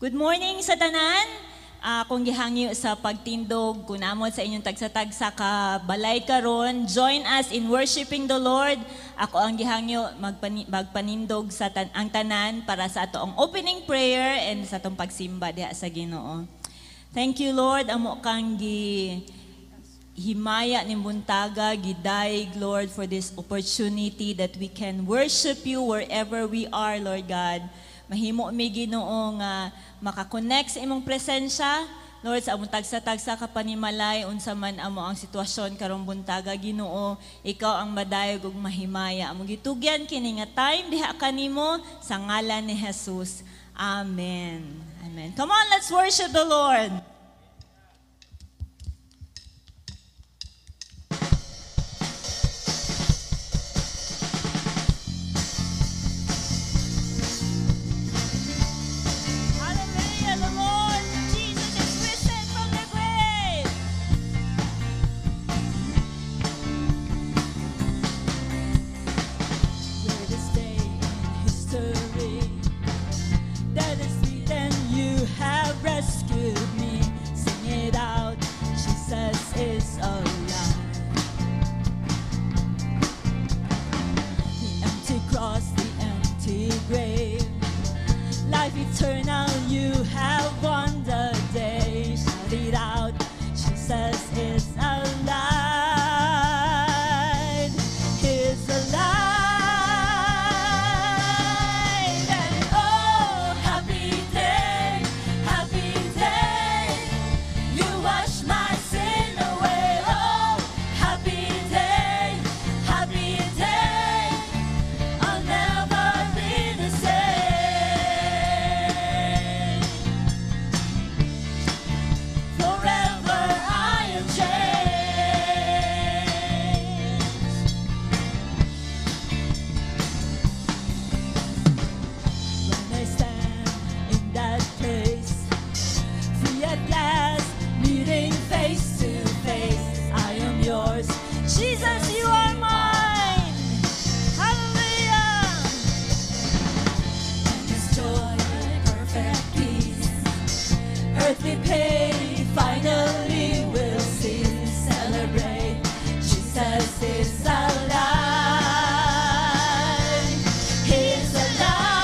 Good morning sa tanan. Akong gihangyo sa pagtindog kunamot sa inyong tagsa-tagsa ka balay karon. Join us in worshiping the Lord. Ako ang gihangyo magpanindog sa ang tanan para sa ato ang opening prayer and sa atong pagsimba diha sa Ginoo. Thank you Lord, amo kang himaya ni buntaga, gidaig Lord for this opportunity that we can worship you wherever we are, Lord God. Mahimo mi Ginoo nga makakonect sa imong presensya, Lord, sa among tagsa-tagsa ka panimalay unsa man amo ang sitwasyon karong buntaga Ginoo, ikaw ang madayog ug mahimaya. Among gitugyan kini nga time diha kanimo sa ngalan ni Jesus. Amen. Amen. Come on, let's worship the Lord. Eternal, you have won the day. Shout it out, Jesus is alive. He's alive. And oh, happy day, you wash my sin away. Oh, happy day, I'll never be the same. Jesus, you are mine. Hallelujah. And His joy, perfect peace, earthly pain, finally will cease. Celebrate, Jesus is alive. He's alive.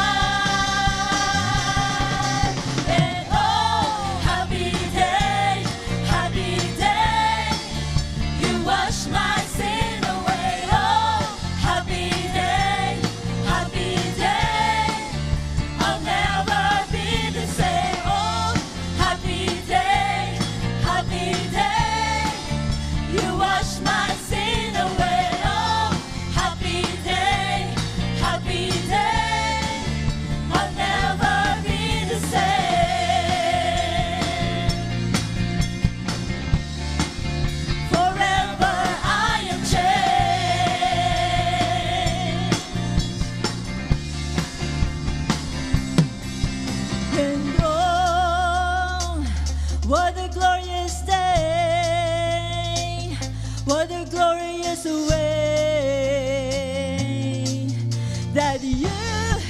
And oh, happy day, you wash my sin away. Oh, happy day, I'll never be the same. Oh, happy day, you wash my sin away. Oh, happy day, I'll never be the same. Forever I am changed. And oh, what a glorious day, what a glorious way that you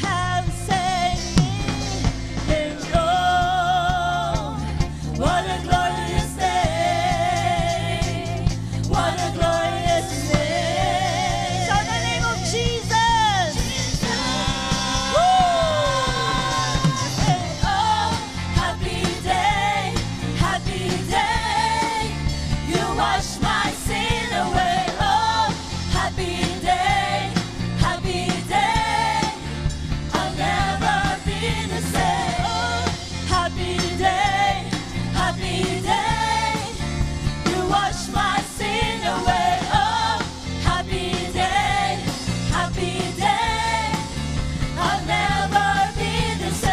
have saved me. And oh, what a glorious day, what a glorious day. Shout the name of Jesus. Woo! And oh, happy day, you wash my sin away. Oh, happy day, I'll never be the same. Oh, happy day, you wash my sin away. Oh, happy day, I'll never be the same.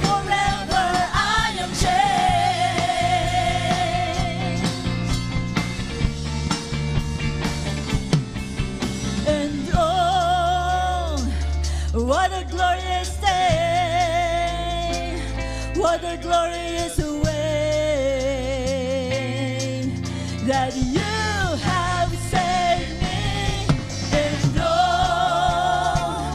Forever I am changed. And oh, what a glorious day, what a glorious way that you have saved me. And oh,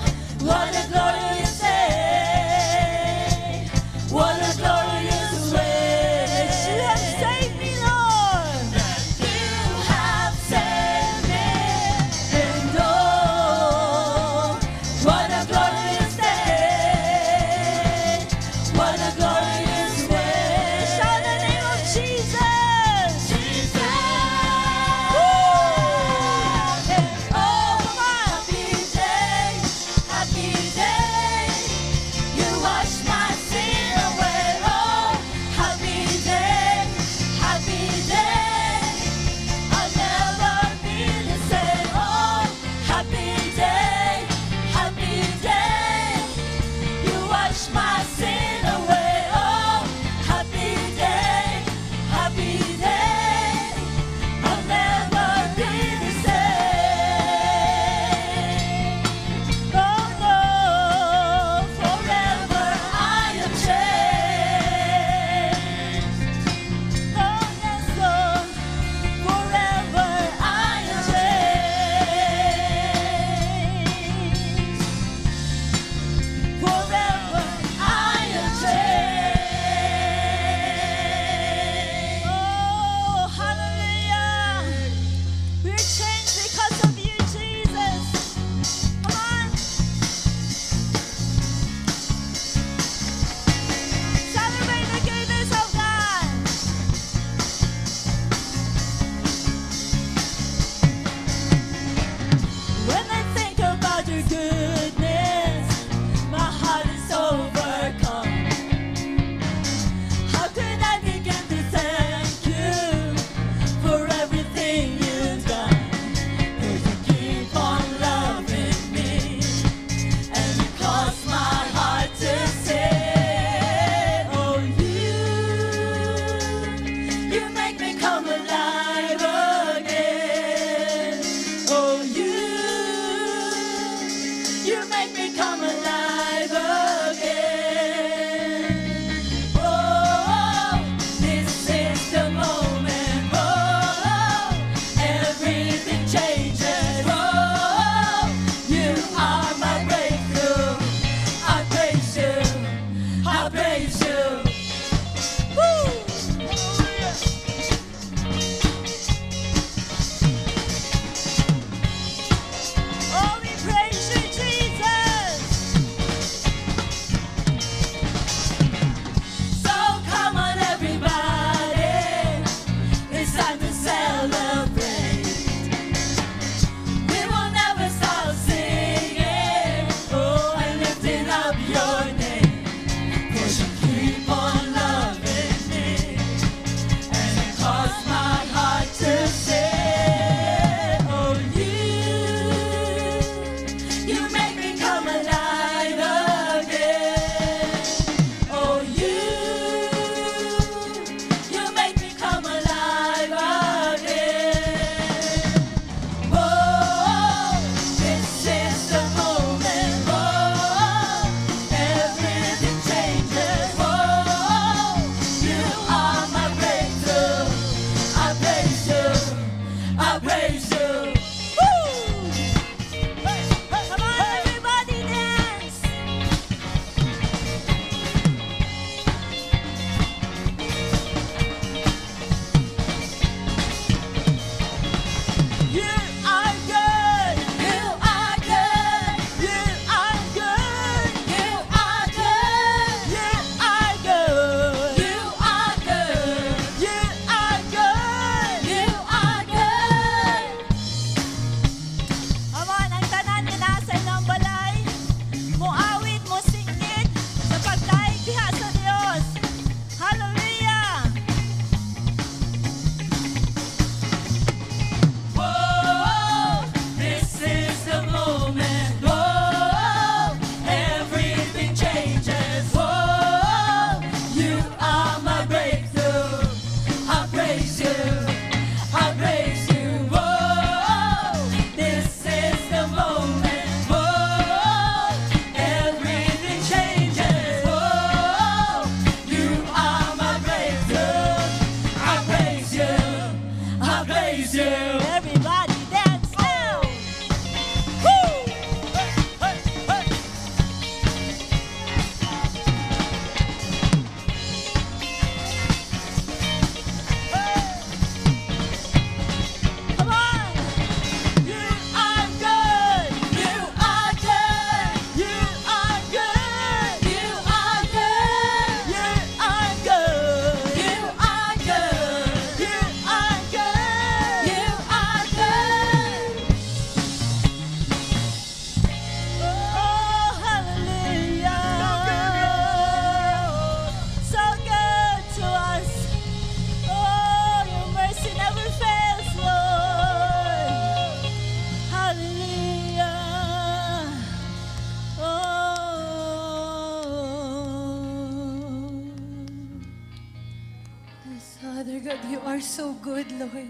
God, you are so good, Lord.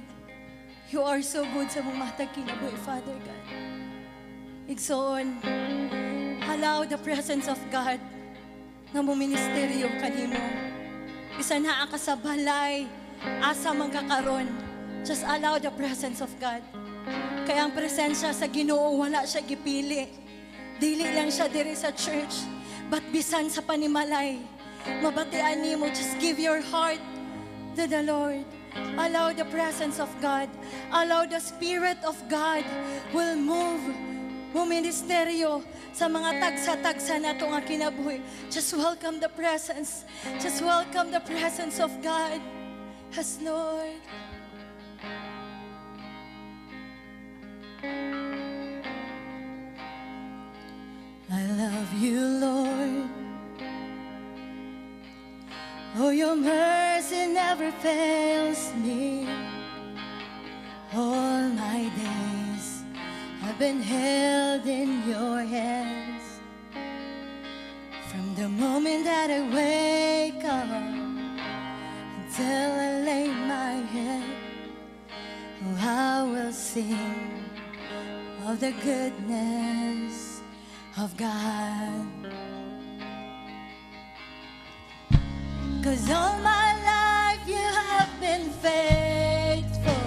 You are so good sa mga matag kinabuhi, Father God. Igsoon, allow the presence of God nga mo ministeryo kanimo. Bisan naa ka sa balay, asa man ka karon, just allow the presence of God. Kaya ang presensya sa Ginoo wala siya gipili. Dili lang siya diri sa church, but bisan sa panimalay, mabatian nimo, just give your heart to the Lord. Allow the presence of God, allow the Spirit of God will move, ministeryo sa mga tagsa-tagsa na ito nga kinabuhi. Just welcome the presence. Just welcome the presence of God. Yes, Lord. I love you, Lord. Oh, your mercy never fails me. All my days I've been held in your hands. From the moment that I wake up until I lay my head, oh, I will sing of the goodness of God. 'Cause all my life you have been faithful.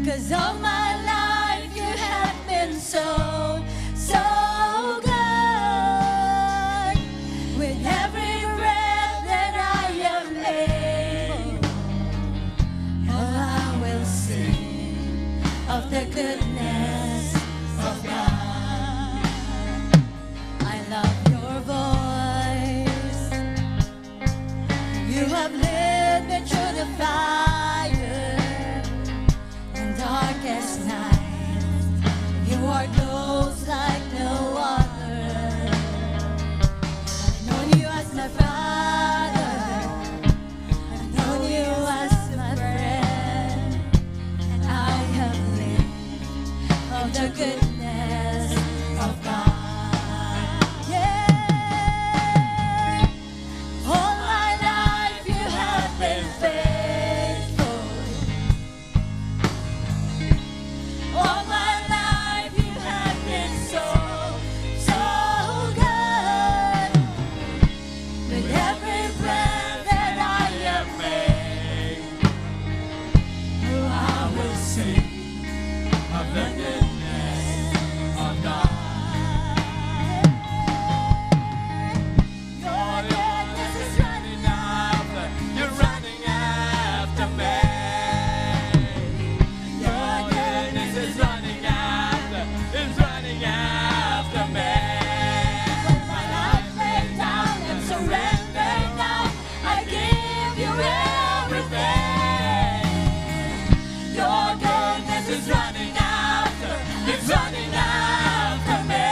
'Cause all my life you have been so, so good. With every breath that I am able, oh, I will sing of the goodness of God. I love your voice. You have led me through the fire and darkest night. You are close like no other. I've known you as my father. I've known you as my friend. And I have lived of the goodness of God. Yeah. All my life you have been faithful. All my life you have been so, so good. With every breath that I am made, oh, I will sing of the goodness of God. Your goodness is running after, you're running after me. Your goodness is running after, is running after me. When my life laid down and surrendered now, I give you everything. Your goodness is running after, it's running after me.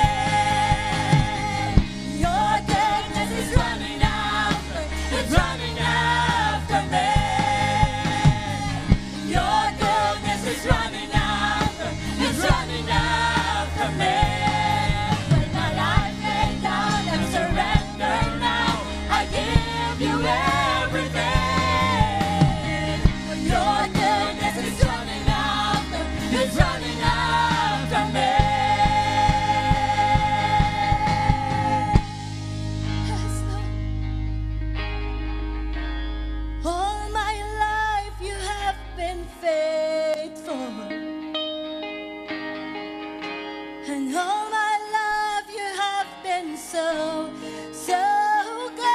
Your goodness is running after, it's running after me. Your goodness is running after, it's running after me. When my life laid down and surrendered now, I give you everything. Your goodness is running after, it's running after me. Yes, Lord. All my life you have been faithful. And all my life you have been so, so good.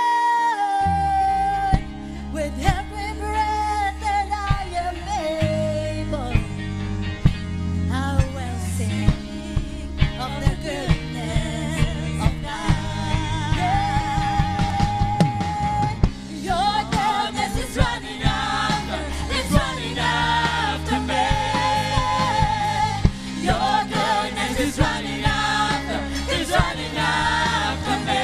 With every breath that I am able, I will sing of the goodness of God. Your goodness is running after, it's running after me. Your goodness is running after, it's running after me.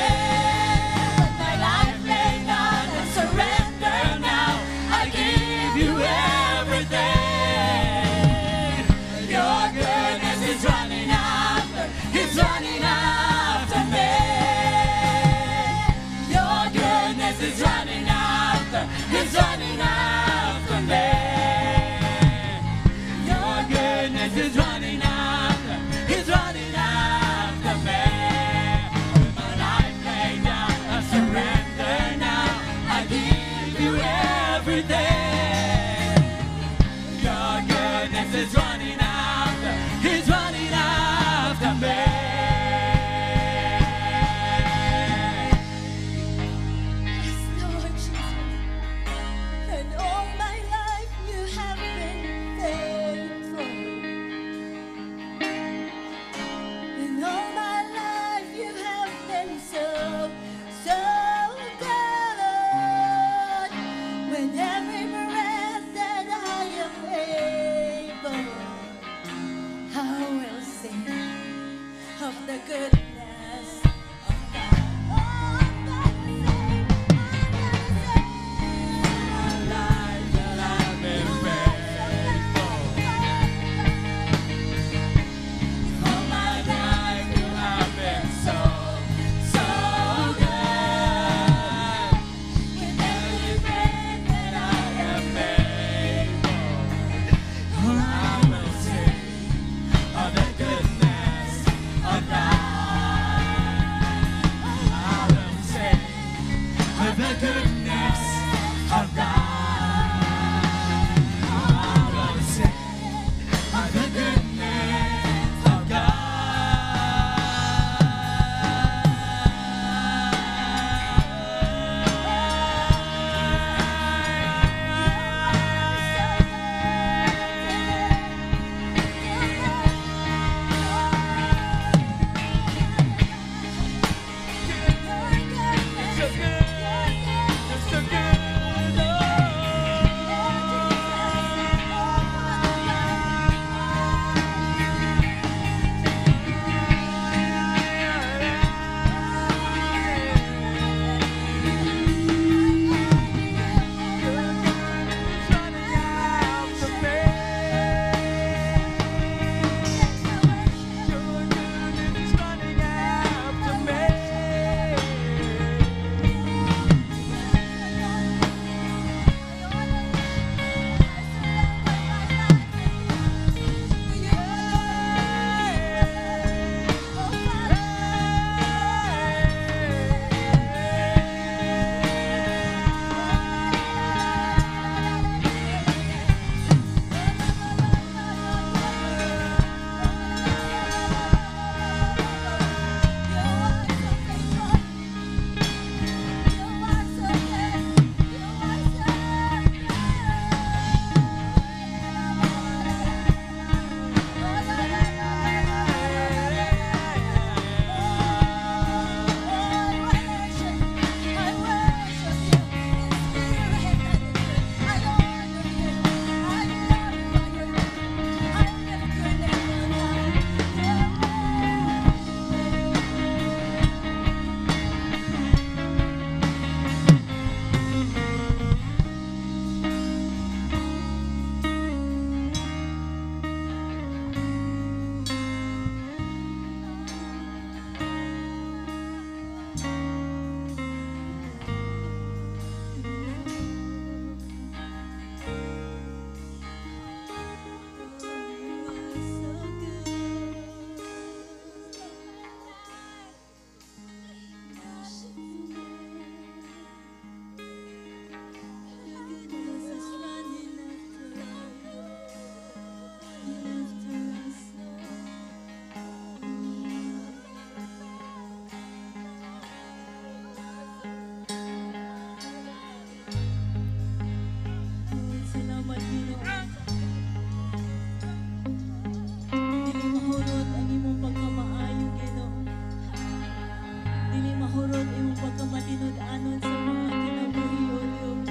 purot imong pagkamatinud-anon sa mga kinabuhi, O Dios.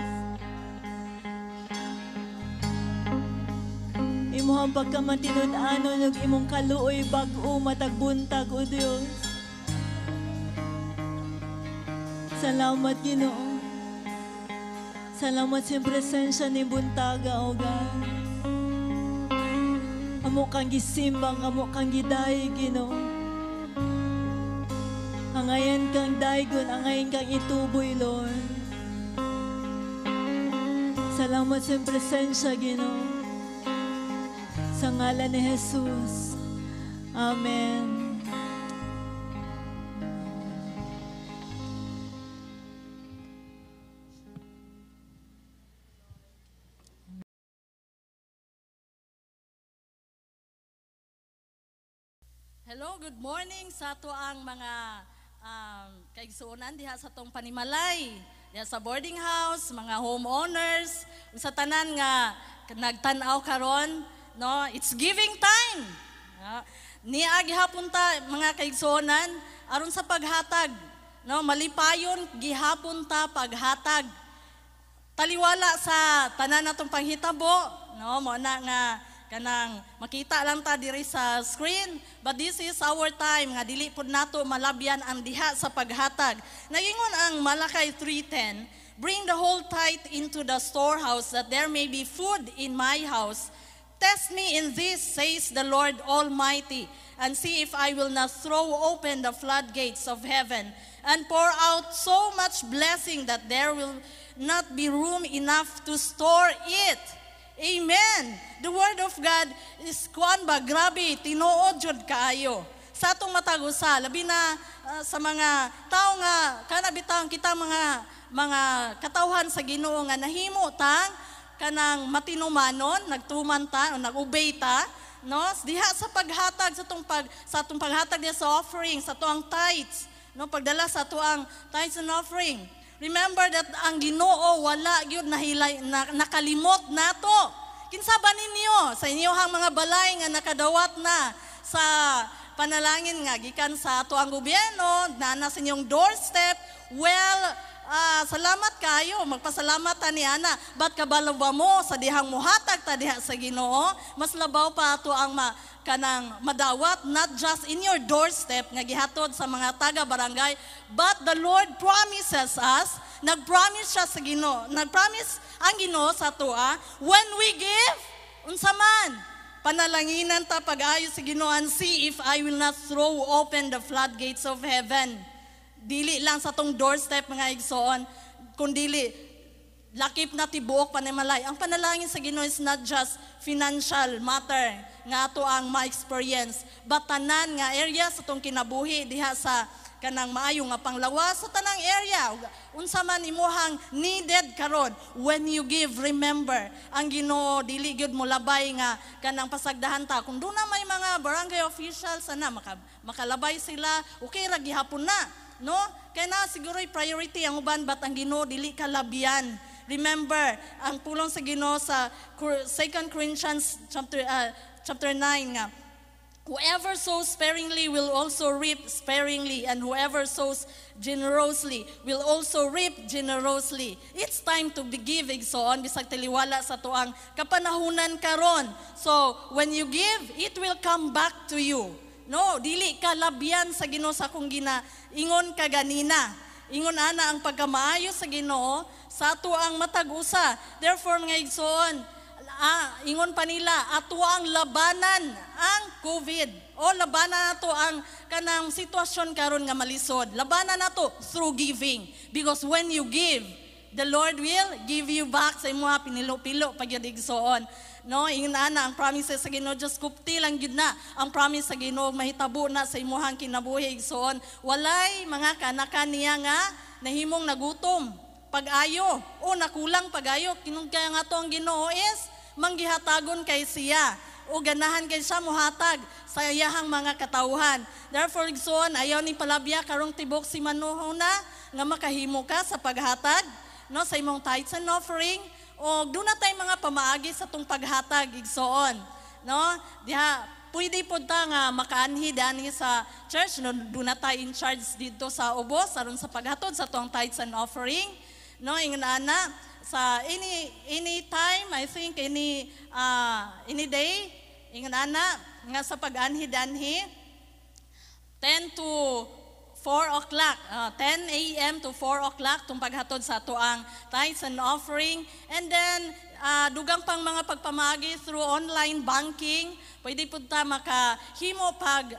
Imong pagkamatinud-anon ug imong kaluoy bag-o matag buntag, O Dios. Salamat, Ginoo. Salamat sa presensya ni buntaga, O God. Amo kang gisimbang, amo kang giday, Ginoo. Angayan kang daygon, angayan kang ituboy, Lord. Salamat sa presensya, Ginoo. Sa ngalan ni Jesus. Amen. Hello, good morning sa ato ang mga kaigsuonan diha sa tong panimalay, diha sa boarding house, mga homeowners, sa tanan nga nagtan-aw karon, no, it's giving time. Niya gihapon ta mga kaigsuonan aron sa paghatag, no, malipayon gihapon ta paghatag. Taliwala sa tanan natong panghitabo, no, mo na nga kanang makita lang ta diri sa screen, but this is our time nga dili pud nato malabyan ang diha sa paghatag. Nagingon ang Malakay 3:10, bring the whole tithe into the storehouse that there may be food in my house. Test me in this, says the Lord Almighty, and see if I will not throw open the floodgates of heaven and pour out so much blessing that there will not be room enough to store it. Amen. The word of God is kuan ba, grabe, tinuod jud kaayo. Sa atong matagusa, labi na sa mga tao nga kana bitaw kita mga katawhan sa Ginoo nga nahimo tang kanang matinumanon, nagtuman ta o nag-obey ta, no? Diha sa paghatag sa atong paghatag diha sa offering, sa tuang tithes, no, pagdala sa tuang tithes and offering. Remember that ang Ginoo wala gyud nakalimot nato. Kinsa ba ninyo sa inyohang mga balay nga nakadawat na sa panalangin nga gikan sa ato ang gobyerno na sa inyong doorstep? Well, salamat kayo, magpasalamat ta ni ana. But kabalo ba mo sa dihang muhatag ta diha sa Ginoo? Mas labaw pa ato ang kanang madawat, not just in your doorstep nga gihatod sa mga taga-barangay, but the Lord promises us, nag-promise siya sa Ginoo, nag-promise ang Ginoo sa tua, when we give, unsa man, panalanginan ta pag-ayo sa Ginoo, and see if I will not throw open the floodgates of heaven. Dili lang sa tong doorstep mga igsoon, kundili lakip na tibuok panimalay. Ang panalangin sa Ginoo is not just financial matter nga ato ang ma-experience, but tanan nga area sa tong kinabuhi diha sa kanang maayo nga panglawas sa tanang area. Unsa man imuhang needed karon, when you give, remember ang Ginoo dili gyud mo labay nga kanang pasagdahan ta. Kung doon na may mga barangay officials sana makalabay sila, okay ra gihapon na, no? Kaya na siguro priority ang uban, but ang Ginoo dili kalabyan. Remember, ang pulong sa Ginoo sa 2 Corinthians chapter 9 nga, whoever sows sparingly will also reap sparingly, and whoever sows generously will also reap generously. It's time to be giving, so on bisag taliwala sa tuang kapanahunan karon. So when you give, it will come back to you. No, dili ka labyan sa Ginoo sa kung ingon ka ganina. Ingon ana ang pagkamaayo sa Ginoo sa ato ang matag-usa. Therefore mga igsoon, ingon pa nila, ato ang labanan ang COVID. O labanan nato ang kanang sitwasyon karon nga malisod. Labanan nato through giving. Because when you give, the Lord will give you back sa imuha pinilo-pilo pagyudigsoon. No, ingon ana ang promises sa Ginoo, just kupti lang gyud na ang promise sa Ginoo, mahitabo na sa imuhang kinabuhi igsoon. Walay mga kanakan niya nga nahimong nagutom pag-ayo o nakulang pag-ayo. Kinung kaya nga to ang Ginoo is manggihatagon kay siya o ganahan kay siya muhatag sa iyahang mga katawhan. Therefore, igsoon, ayaw ni palabya karong tibok si manuho na nga makahimo ka sa paghatag, no, sa imong tithes and offering, o doon na tayo mga pamaagi sa tong paghatag igsoon, no? Diha pwede po ta nga makaanhi dani sa church, no, doon na tayo in charge dito sa ubos, aron sa paghatod sa tuang tithes and offering. No, ingon ana, sa any time, I think, any day, ingon ana, nga sa pag-anhi danhi, 10 to 4 o'clock, 10 a.m. to 4 o'clock, itong paghatod sa tuang tithes and offering. And then, dugang pang mga pagpamagi through online banking, pwede po ta makahimo pag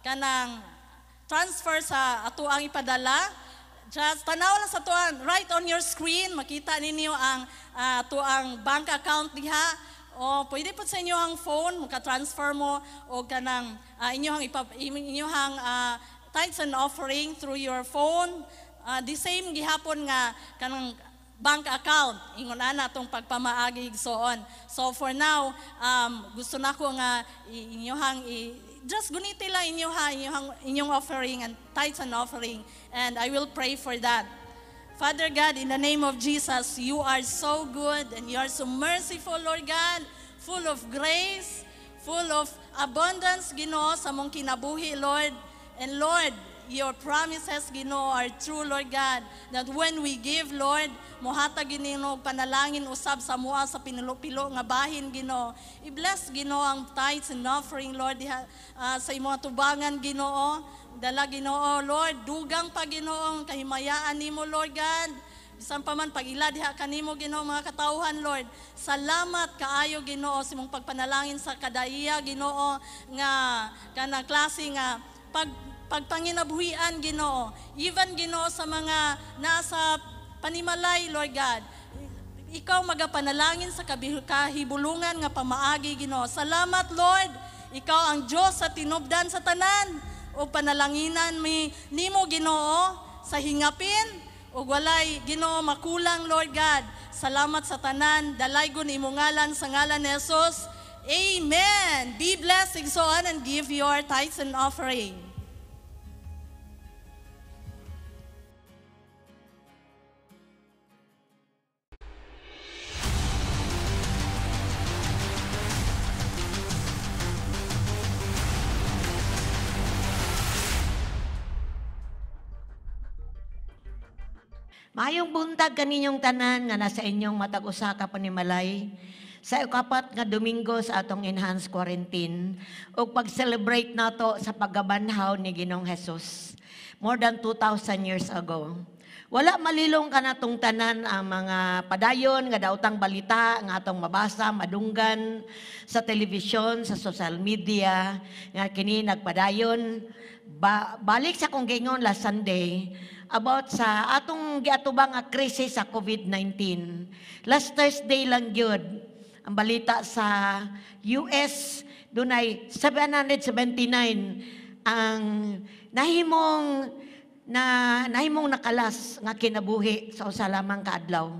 kanang transfer sa atuang ipadala. Just tanaw lang sa tuang, right on your screen, makita ninyo ang tuang bank account diha. O pwede po sa inyohang phone, maka-transfer mo o kanang inyohang tithes and offering through your phone. The same gihapon nga kanang bank account, ingon ana tong pagpamaagi igsoon. So for now, gusto nako nga inyohang just guniti lang inyong offering and tithes and offering, and I will pray for that. Father God, in the name of Jesus, you are so good and you are so merciful, Lord God, full of grace, full of abundance, Ginoo, sa mong kinabuhi, Lord. And Lord, your promises, Ginoo, are true, Lord God, that when we give, Lord, muhatag Ginoo panalangin usab sa mua sa pinilo-pilo nga bahin, Ginoo. I-bless, Ginoo, ang tithes and offering, Lord, sa imong tubangan, Ginoo. Dala, Ginoo, Lord, dugang pa, Ginoo, kahimayaan nimo, Lord God. Bisan pa man pag-ila diha kanimo, Ginoo, mga katawhan, Lord. Salamat kaayo, Ginoo, sa imong pagpanalangin sa kadaiya, Ginoo, nga kanang klase nga pagpanginabuhian, Ginoo. Even, Ginoo, sa mga nasa panimalay, Lord God. Ikaw magapanalangin sa kahibulungan nga pamaagi, Ginoo. Salamat, Lord. Ikaw ang Diyos sa tinubdan sa tanan. O panalanginan nimo, Ginoo, sa hingapin o walay, Ginoo, makulang, Lord God. Salamat sa tanan, dalaygon imo ngalan sa ngalan ni Jesus. Amen. Be blessed, igsoon, and give your tithes and offering. Maayong buntag kaninyong tanan nga nasa inyong matag usa ka panimalay sa ukapat nga Domingo sa atong enhanced quarantine ug pag-celebrate nato sa paggabanhaw ni Ginoong Hesus more than 2,000 years ago. Wala malilong ka natong tanan ang mga padayon nga daotang balita nga atong mabasa, madunggan sa telebisyon, sa social media nga kini nagpadayon. Balik sa kong gingon last Sunday about sa atong giatubang nga krisis sa COVID-19. Last Thursday lang gyud ang balita sa US, dunay 779 ang nahimong nakalas nga kinabuhi sa usa lamang ka adlaw.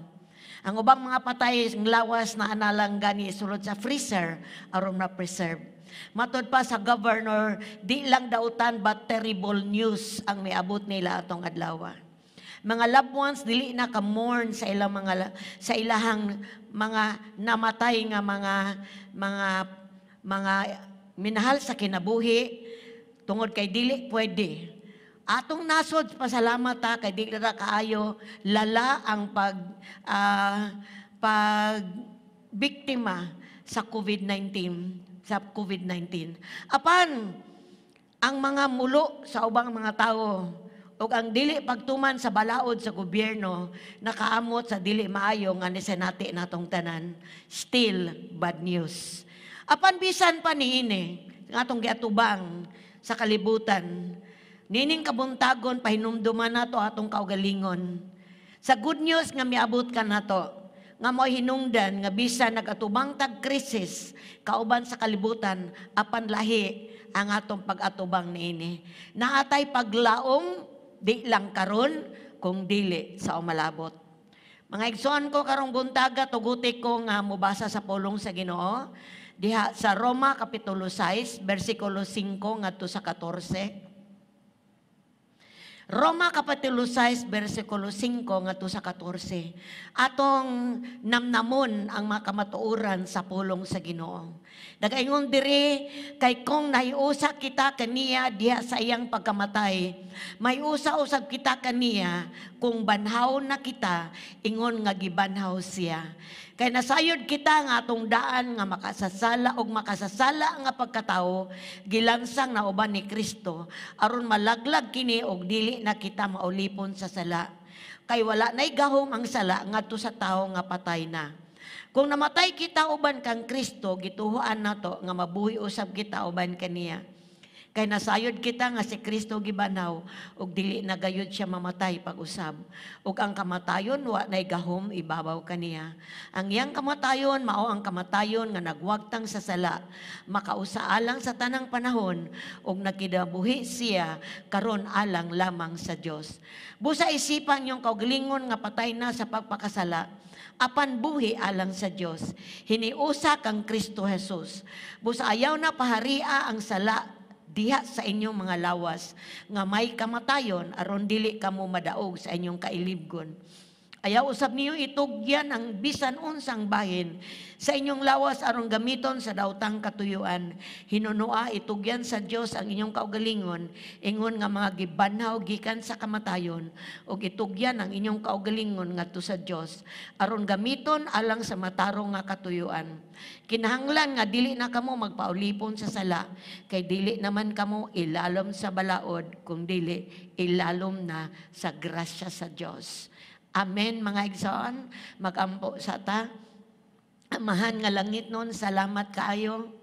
Ang ubang mga patay ng lawas na analang gani sulod sa freezer aron ma-preserve. Matod pa sa governor, di lang dautan but terrible news ang miabot nila atong adlaw. Mga loved ones dili na ka mourn sa ilang ilahang mga namatay nga mga minahal sa kinabuhi tungod kay dili pwede. Atong nasod pasalamat ta kay dili ra kaayo lala ang pag biktima sa COVID-19. Apan ang mga mulo sa ubang mga tao ug ang dili pagtuman sa balaod sa gobyerno nakaamot sa dili maayo nga nisenati natong tanan. Still bad news. Apan bisan pa niini nga atong giatubang sa kalibutan. Nining kabuntagon pahinumduman nato atong kaugalingon. Sa good news nga miabot ka nato, nga mo hinungdan nga bisan nagatubang tag krisis kauban sa kalibutan apan lahi ang atong pag-atubang niini. Naatay paglaom di lang karon kung dili sa umalabot. Mga igsoon ko karong buntaga tuguti ko nga mubasa sa pulong sa Ginoo diha sa Roma kapitulo 6 bersikulo 5 ngadto sa 14. Roma kapitulo 6 bersikulo 5 ngadto sa 14. Atong namnamon ang mga kamatuoran sa pulong sa Ginoo. Nagaingon diri kay kung nahiusa kita kaniya diha sa iyang pagkamatay, may usa usab kita kaniya kung banhaw na kita ingon nga gibanhaw siya. Kay nasayod kita nga atong daan nga makasasala og makasasala nga pagkatao gilansang na uban ni Kristo aron malaglag kini og dili na kita maulipon sa sala. Kay wala nay gahom ang sala ngadto sa tawo nga patay na. Kung namatay kita uban kang Kristo, gituhuan nato nga mabuhi usab kita uban kaniya. Kay nasayod kita nga si Kristo gibanhaw ug dili na gayud siya mamatay pag-usab. Ug ang kamatayon wa nay gahom ibabaw kaniya. Ang iyang kamatayon mao ang kamatayon nga nagwagtang sa sala, makausa alang sa tanang panahon ug nakidabuhi siya karon alang lamang sa Dios. Busa isipan niyong kaugalingon nga patay na sa pagpakasala, apan buhi alang sa Dios. Hiniusa kang Kristo Jesus. Busa ayaw na paharia ang sala diha sa inyong mga lawas nga may kamatayon aron dili kamo madaog sa inyong kailibgon. Ayaw usab niyo itugyan ang bisan unsang bahin sa inyong lawas aron gamiton sa daotang katuyuan. Hinunua itugyan sa Dios ang inyong kaugalingon ingon nga mga gibanhaw gikan sa kamatayon ug itugyan ang inyong kaugalingon ngadto sa Dios aron gamiton alang sa matarong nga katuyuan. Kinahanglan nga dili na kamo magpaulipon sa sala kay dili naman kamo ilalom sa balaod kung dili ilalom na sa grasya sa Dios. Amen mga igsoon, magampo sa ta. Amahan nga langit nun, salamat kaayo.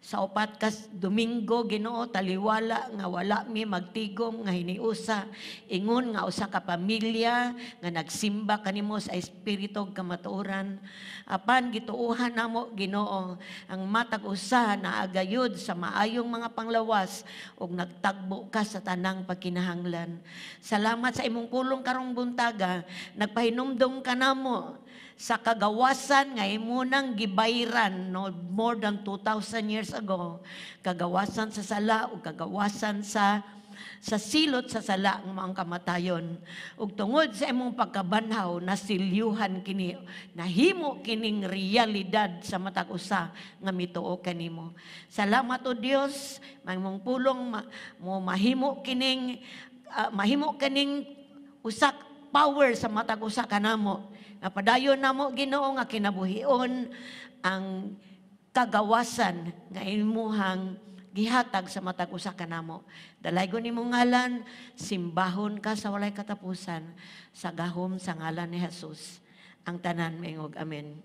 Sa upat kas Domingo, Ginoo, taliwala nga wala mi magtigom nga hiniusa. Ingon nga usa ka pamilya nga nagsimba kanimo sa espiritu ug kamatuoran. Apan gituuhan namo Ginoo ang matag usa na agayod sa maayong mga panglawas ug nagtagbo ka sa tanang pagkinahanglan. Salamat sa imong pulong karong buntaga, nagpahinumdom ka namo sa kagawasan nga imunang gibayran no more than 2,000 years ago, kagawasan sa sala ug kagawasan sa silot sa sala ng mga kamatayon. Ug tungod sa imong pagkabanhaw nasilyuhan kini, nahimo kining realidad sa matag usa nga mituo kanimo. Salamat o Dios, imong pulong mo mahimo kining usak power sa matag usa kanamo. Napadayon namo Ginoo nga kinabuhion ang kagawasan nga imuhang gihatag sa matag usa kanamo. Dalaygon nimong ngalan, simbahon ka sa walay katapusan sa gahom sa ngalan ni Jesus. Ang tanan mingog amen.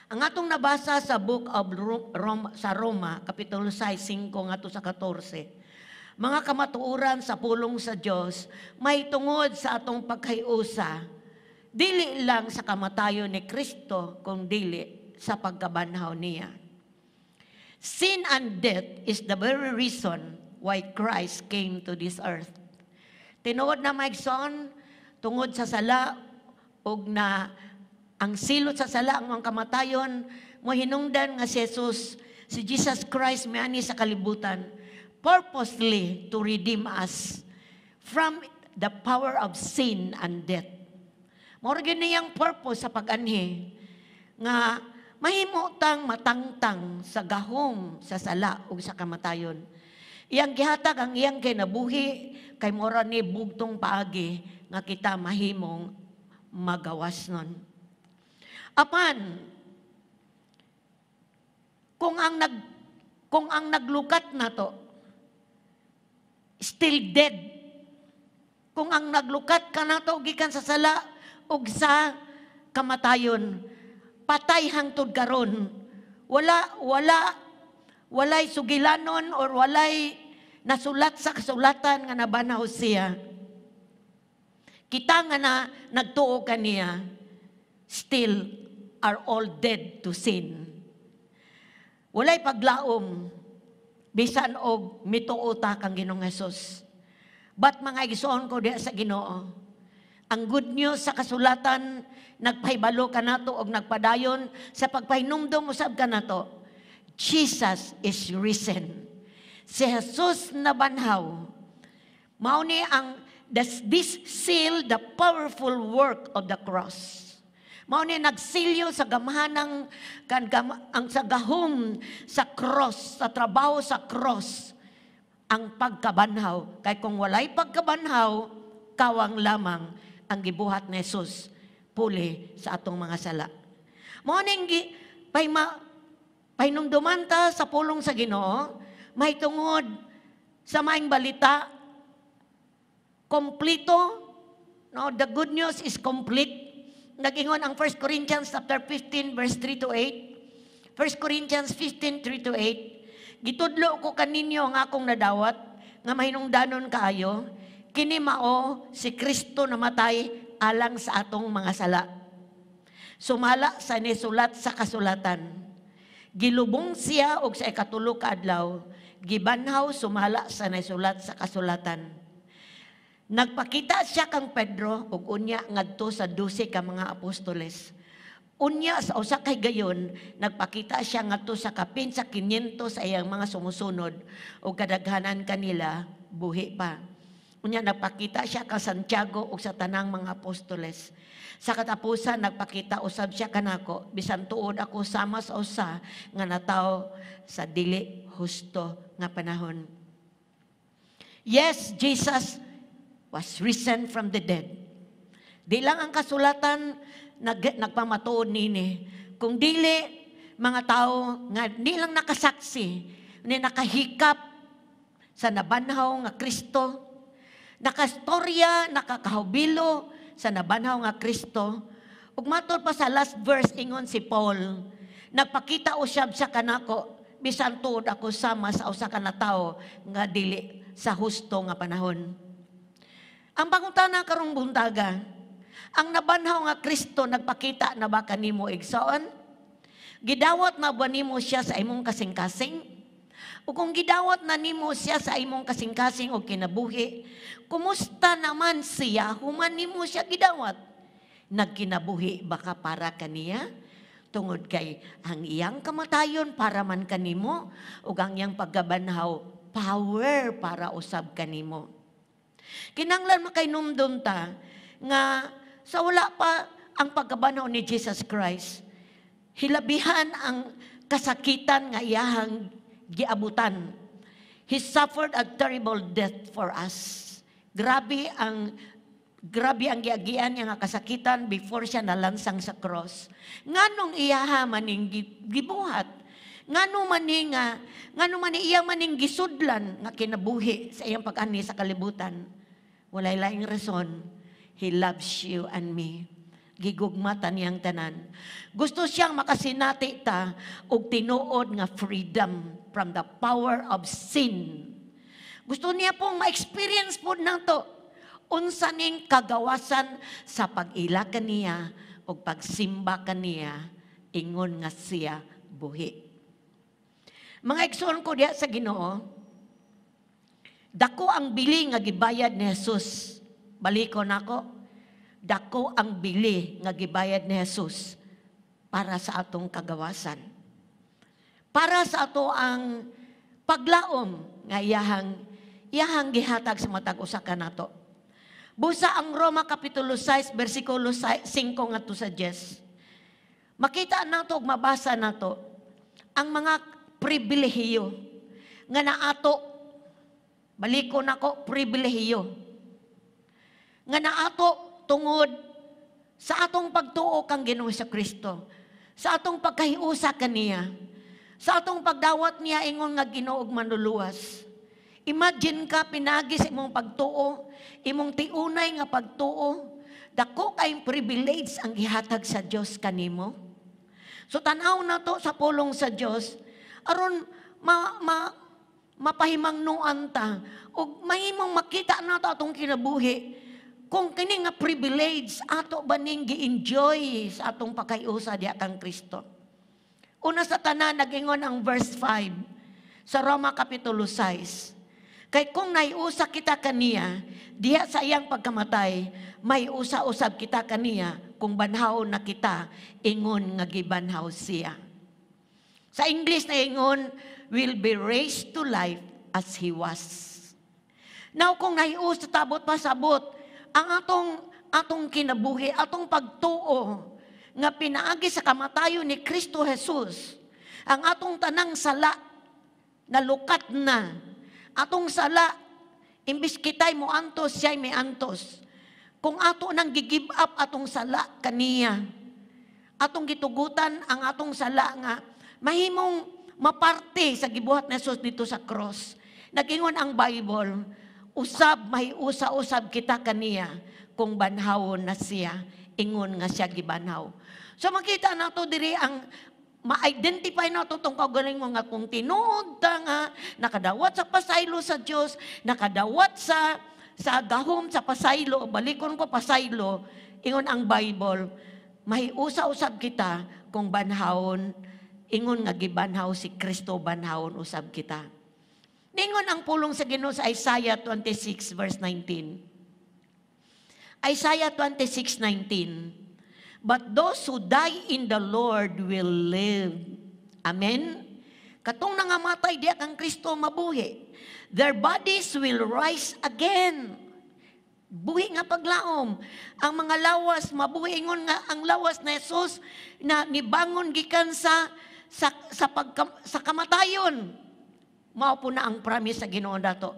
Ang atong nabasa sa book of Roma, kapitulo 6:5 ngadto sa 14. Mga kamatuoran sa pulong sa Dios, may tungod sa atong pagkayusa. Dili lang sa kamatayon ni Kristo, kung dili sa pagkabanhaw niya. Sin and death is the very reason why Christ came to this earth. Tinuod na maigsoon, tungod sa sala, ug na ang silot sa sala, ang kamatayon, mo hinungdan nga si Jesus Christ, may ani sa kalibutan, purposely to redeem us from the power of sin and death. Mao gyud niyang purpose sa pag-anhi nga mahimutang matangtang sa gahom sa sala ug sa kamatayon. Iyang gihatag ang iyang kinabuhi kay mora ni bugtong paagi nga kita mahimong magawasnon. Apan kung ang naglukat nato still dead. Kung ang naglukat ka nato gikan sa sala ug sa kamatayon, patay hangtod karon. Walay sugilanon or walay nasulat sa kasulatan nga nabanhaw siya. Kita nga na nagtuo kaniya, still are all dead to sin. Walay paglaom bisan og mituo ta kang Ginoong Hesus. But mga igsoon ko diha sa Ginoo, ang good news sa kasulatan, nagpahibalo ka nato o nagpadayon sa pagpahinumdom usab ka nato. Jesus is risen. Si Jesus na banhaw, Mao ni ang this seal the powerful work of the cross. Mao ni nagsilyo sa gamahanang ang sa gahom sa cross, sa trabaho sa cross, ang pagkabanhaw. Kay kung walay pagkabanhaw, kawang lamang ang gibuhat ni Jesus puli sa atong mga sala. Mao ning pahinumduman ta sa pulong sa Ginoo, may tungod sa maing balita, kompleto, no, the good news is complete. Nag-ingon ang 1 Corinthians chapter 15 verse 3 to 8. 1 Corinthians 15, 3 to 8. Gitudlo ko kaninyo ang akong nadawat, nga mahinungdanon kaayo, kini mao si Kristo namatay alang sa atong mga sala. Sumala sa nisulat sa kasulatan. Gilubong siya og sa ikatulo ka adlaw, gibanhaw sumala sa nisulat sa kasulatan. Nagpakita siya kang Pedro ug unya ngadto sa 12 ka mga apostoles. Unya sa usa kay gayon, nagpakita siya ngadto sa kapin sa 500 sa iyang mga sumusunod ug kadaghanan kanila buhi pa. Unya nagpakita siya ka Santiago ug sa tanang mga apostoles. Sa katapusan nagpakita usab siya kanako bisan tuod ako sama sa usa nga natawo sa dili husto nga panahon. Yes, Jesus was risen from the dead. Di lang ang kasulatan nagpamatuod nini. Kung dili, mga tao nga di lang nakasaksi, ni nakahikap sa nabanhaw nga Kristo, nakastorya, nakakahubilo sa nabanhaw nga Kristo. Ug matod pa sa last verse ingon si Paul, nagpakita usab siya kanako, bisan tuod ako sama sa usa ka tawo nga dili sa husto nga panahon. Ang pangutana karong buntaga, ang nabanhaw nga Kristo nagpakita na ba kanimo igsoon? Gidawat na ba nimo siya sa imong kasing-kasing? O kung gidawat na nimo siya sa imong kasing-kasing o kinabuhi, kumusta naman siya human nimo siya gidawat? Nagkinabuhi baka para kaniya? Tungod kay ang iyang kamatayon para man kanimo o ang iyang paggabanhaw power para usab kanimo. Kinanglan makainumdum ta nga sa wala pa ang pagkabanhaw ni Jesus Christ, hilabihan ang kasakitan nga iyahang giabutan. He suffered a terrible death for us. Grabe ang giagian niya nga kasakitan before siya nalansang sa cross. Nganong iyaha maning gibuhat? Ngano man iya maning gisudlan nga kinabuhi sa iyang pag-ani sa kalibutan. Walay laing rason. He loves you and me. Gigugmatan niyang tanan. Gusto siyang makasinati ta og tinuod nga freedom from the power of sin. Gusto niya pong ma-experience po nato unsa ning kagawasan sa pag-ila kaniya o pagsimba kaniya ingon nga siya buhi. Mga igsoon ko diya sa Ginoo, dako ang bili nga gibayad ni Jesus. Baliko nako, dako ang bili nga gibayad ni Jesus para sa atong kagawasan. Para sa ato ang paglaom nga iyahang gihatag sa matag usa ka nato. Busa ang Roma kapitulo 6 bersikulo 5 ngadto sa 10. Makita nato ug mabasa nato ang mga pribilehiyo nga naato, baliko nako, pribilehiyo nga naato tungod sa atong pagtuo kang Ginoo sa Kristo, sa atong pagkahiusa kaniya, sa atong pagdawat niya ingon nga Ginoo ug manluluwas. Imagine ka pinagi sa imong pagtuo, imong tiunay nga pagtuo, dako kayong privilege ang gihatag sa Dios kanimo. So tanaw na to sa pulong sa Dios aron mapahimangnuan ta ug mahimong makita nato atong kinabuhi kung kini nga privilege ato ba ning gi-enjoy sa atong pagkayusa diha kang Kristo. Una sa tanan nag-ingon ang verse 5 sa Roma kapitulo 6. Kay kung naiusa kita kaniya diha sa iyang pagkamatay, may usa-usab kita kaniya kung banhaw na kita ingon nga gibanhaw siya. Sa English na ingon, will be raised to life as He was. Now kung nahius tabot pasabot, ang atong kinabuhi, atong pagtuo, nga pinaagi sa kamatayon ni Kristo Jesus, ang atong tanang sala, nalukat na. Atong sala, imbis kitay mo antos, siya'y may antos. Kung ato nang gigive up atong sala kaniya, atong gitugutan ang atong sala nga, mahimong maparte sa gibuhat na Jesus dito sa cross. Nagingon ang Bible, usab mahiusa-usab kita kaniya kung banhawon na siya, ingon nga siya gibanhaw. So makita nato diri ang ma-identify nato tong kaugaling mo nga kung tinuod ta nga nakadawat sa pasaylo sa Dios, nakadawat sa gahom sa pasaylo, balikon ko pasaylo, ingon ang Bible, mahiusa-usab kita kung banhawon, ingon nga gibanhaw si Kristo, banhawon usab kita. Ningon ang pulong sa Ginoo sa Isaiah 26 verse 19. Isaiah 26:19. But those who die in the Lord will live. Amen? Katong nangamatay diya kang Kristo mabuhi. Their bodies will rise again. Buhi nga paglaom. Ang mga lawas, mabuhi ingon nga ang lawas na Jesus na nibangon gikan sa kamatayon. Mao po na ang promise sa Ginoo dato.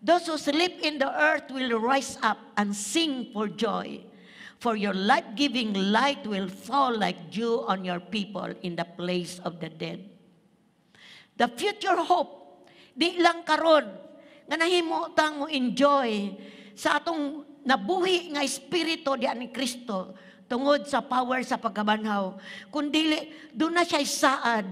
Those who sleep in the earth will rise up and sing for joy. For your life-giving light will fall like dew on your people in the place of the dead. The future hope, di lang karon nga nahimo tang mo enjoy sa atong nabuhi nga espiritu di ni Kristo tungod sa power sa pagkabanhaw. Kundi doon na siya saad.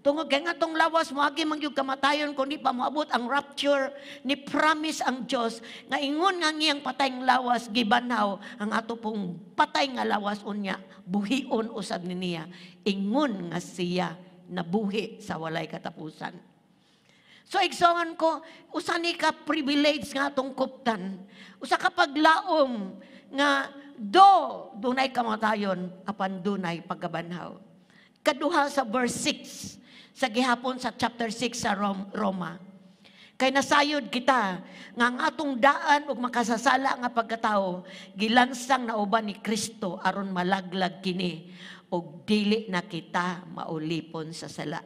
Tungod kay nga tong lawas moagi man gyud kamatayon kundi pa moabot ang rapture ni promise ang Dios nga ingon nga ngiyang patayng lawas gibanhaw ang ato pong patay nga lawas unya buhion usab niya ingon nga siya nabuhi sa walay katapusan. So igsoon ko usa ni ka privilege nga atong kuptan. Usa ka paglaom nga dunay kamatayon apan dunay pagkabanhaw. Kaduha sa verse 6 sa gihapon sa chapter 6 sa Roma. Kay nasayod kita nga ang atong daan ug makasasala nga pagkatao gilansang na uban ni Kristo aron malaglag kini ug dili na kita maulipon sa sala.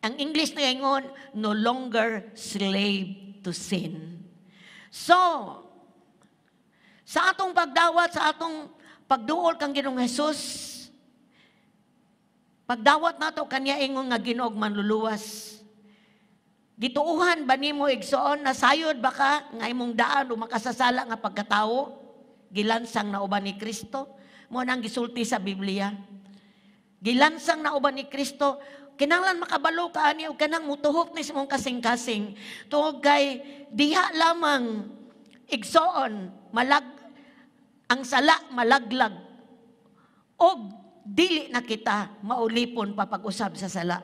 Ang English na ingon, no longer slave to sin. So, sa atong pagdawat, sa atong pagduol kang Ginoong Hesus, pagdawat nato kanya ingon nga Ginoo manluluwas. Gituuhan ba nimo igsoon na sayod ba ka nga imong daan o makasasala nga pagkatawo gilansang na uban ni Kristo? Mo nang gisulti sa Biblia. Gilansang na uban ni Kristo, kinahanglan makabalo ka ani og kanang mutuhok ni imong kasing-kasing. Tungod kay diha lamang igsoon ang sala malaglag og dili na kita maulipon papag-usab sa sala.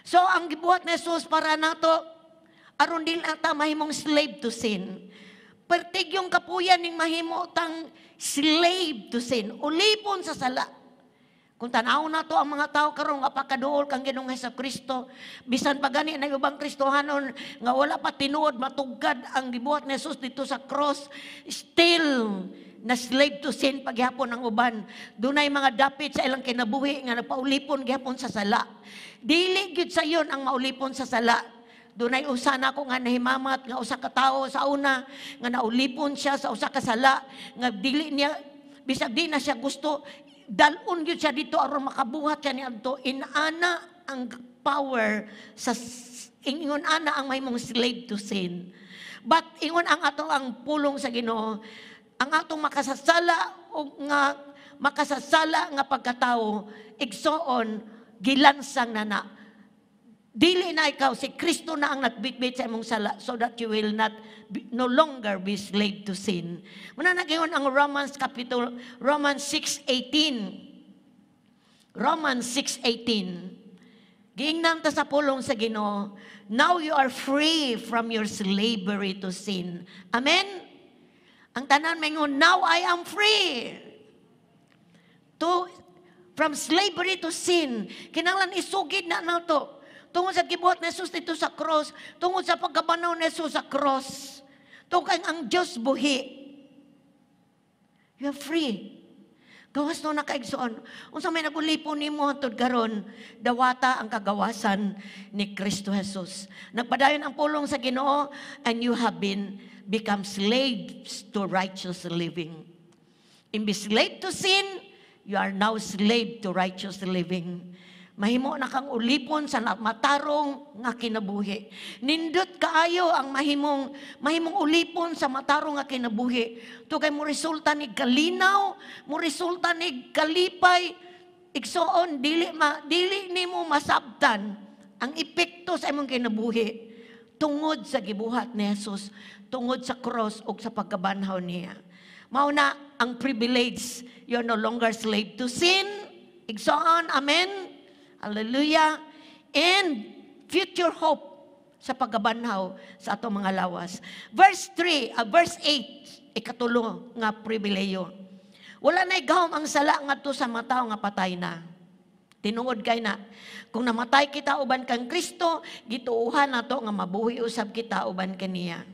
So ang gibuhat ni Jesus para nato aron dili ata mahimong slave to sin. Pertig yung kapuyan ning mahimo tang slave to sin, ulipon sa sala. Kung tanaw nato ang mga tao karon nga pakaduol kang Ginoong Hesukristo, bisan pa gani na ubang Kristohanon nga wala pa tinuod matugkad ang gibuhat ni Jesus dito sa cross, still na slave to sin paghapon ang uban. Dunay mga dapit sa ilang kinabuhi nga nagpaulipon gihapon sa sala. Dili gyud sa yon ang maulipon sa sala. Dunay usa na ko nga nahimamat nga usa ka tawo sa una nga naulipon siya sa usa ka sala nga dili niya bisag di na siya gusto dalon gyud siya dito aron makabuhat siya niadto. Inana ang power sa ingon ana ang mahimong slave to sin. But ingon ang ato ang pulong sa Ginoo, ang atong makasasala o nga makasasala nga pagkatao igsoon gilansang na. Dili na ikaw, si Kristo na ang nagbitbit sa imong sala so that you will no longer be slave to sin. Muna nagingon ang Romans 6:18. Romans 6:18. Giingnan ta sa pulong sa Ginoo, now you are free from your slavery to sin. Amen? Ang tanan maingon, now I am free from slavery to sin. Kinahanglan isugid na nato. Tungod sa gibuhat ni Jesus dito sa cross. Tungod sa pagkabanaw ni Jesus sa cross. Tungod ang Diyos buhi. You're free. Gawas no nakaigsoon. Unsa may nagulipon nimo hangtod karon, dawata ang kagawasan ni Kristo Jesus. Nagpadayon ang pulong sa Ginoo and you have become slaves to righteous living. Imbis slave to sin, you are now slave to righteous living. Mahimo na kang ulipon sa matarong nga kinabuhi. Nindot kaayo ang mahimong ulipon sa matarong nga kinabuhi. Ito kay mo resulta ni kalinaw, mo resulta ni kalipay, igsoon, dili nimo masabtan ang epekto sa imong kinabuhi tungod sa gibuhat ni Jesus, tungod sa cross o sa pagkabanhaw niya. Mao na ang privilege, you're no longer slave to sin. Igsoon, amen. Hallelujah. And future hope sa pagkabanhaw sa atong mga lawas. Verse 8, ikatulo nga pribileyo. Wala na igahom ang sala ngadto sa mataw nga patay na. Tinuod kay na, kung namatay kita uban kang Kristo, gituuhan nato nga mabuhi usab kita uban kaniya.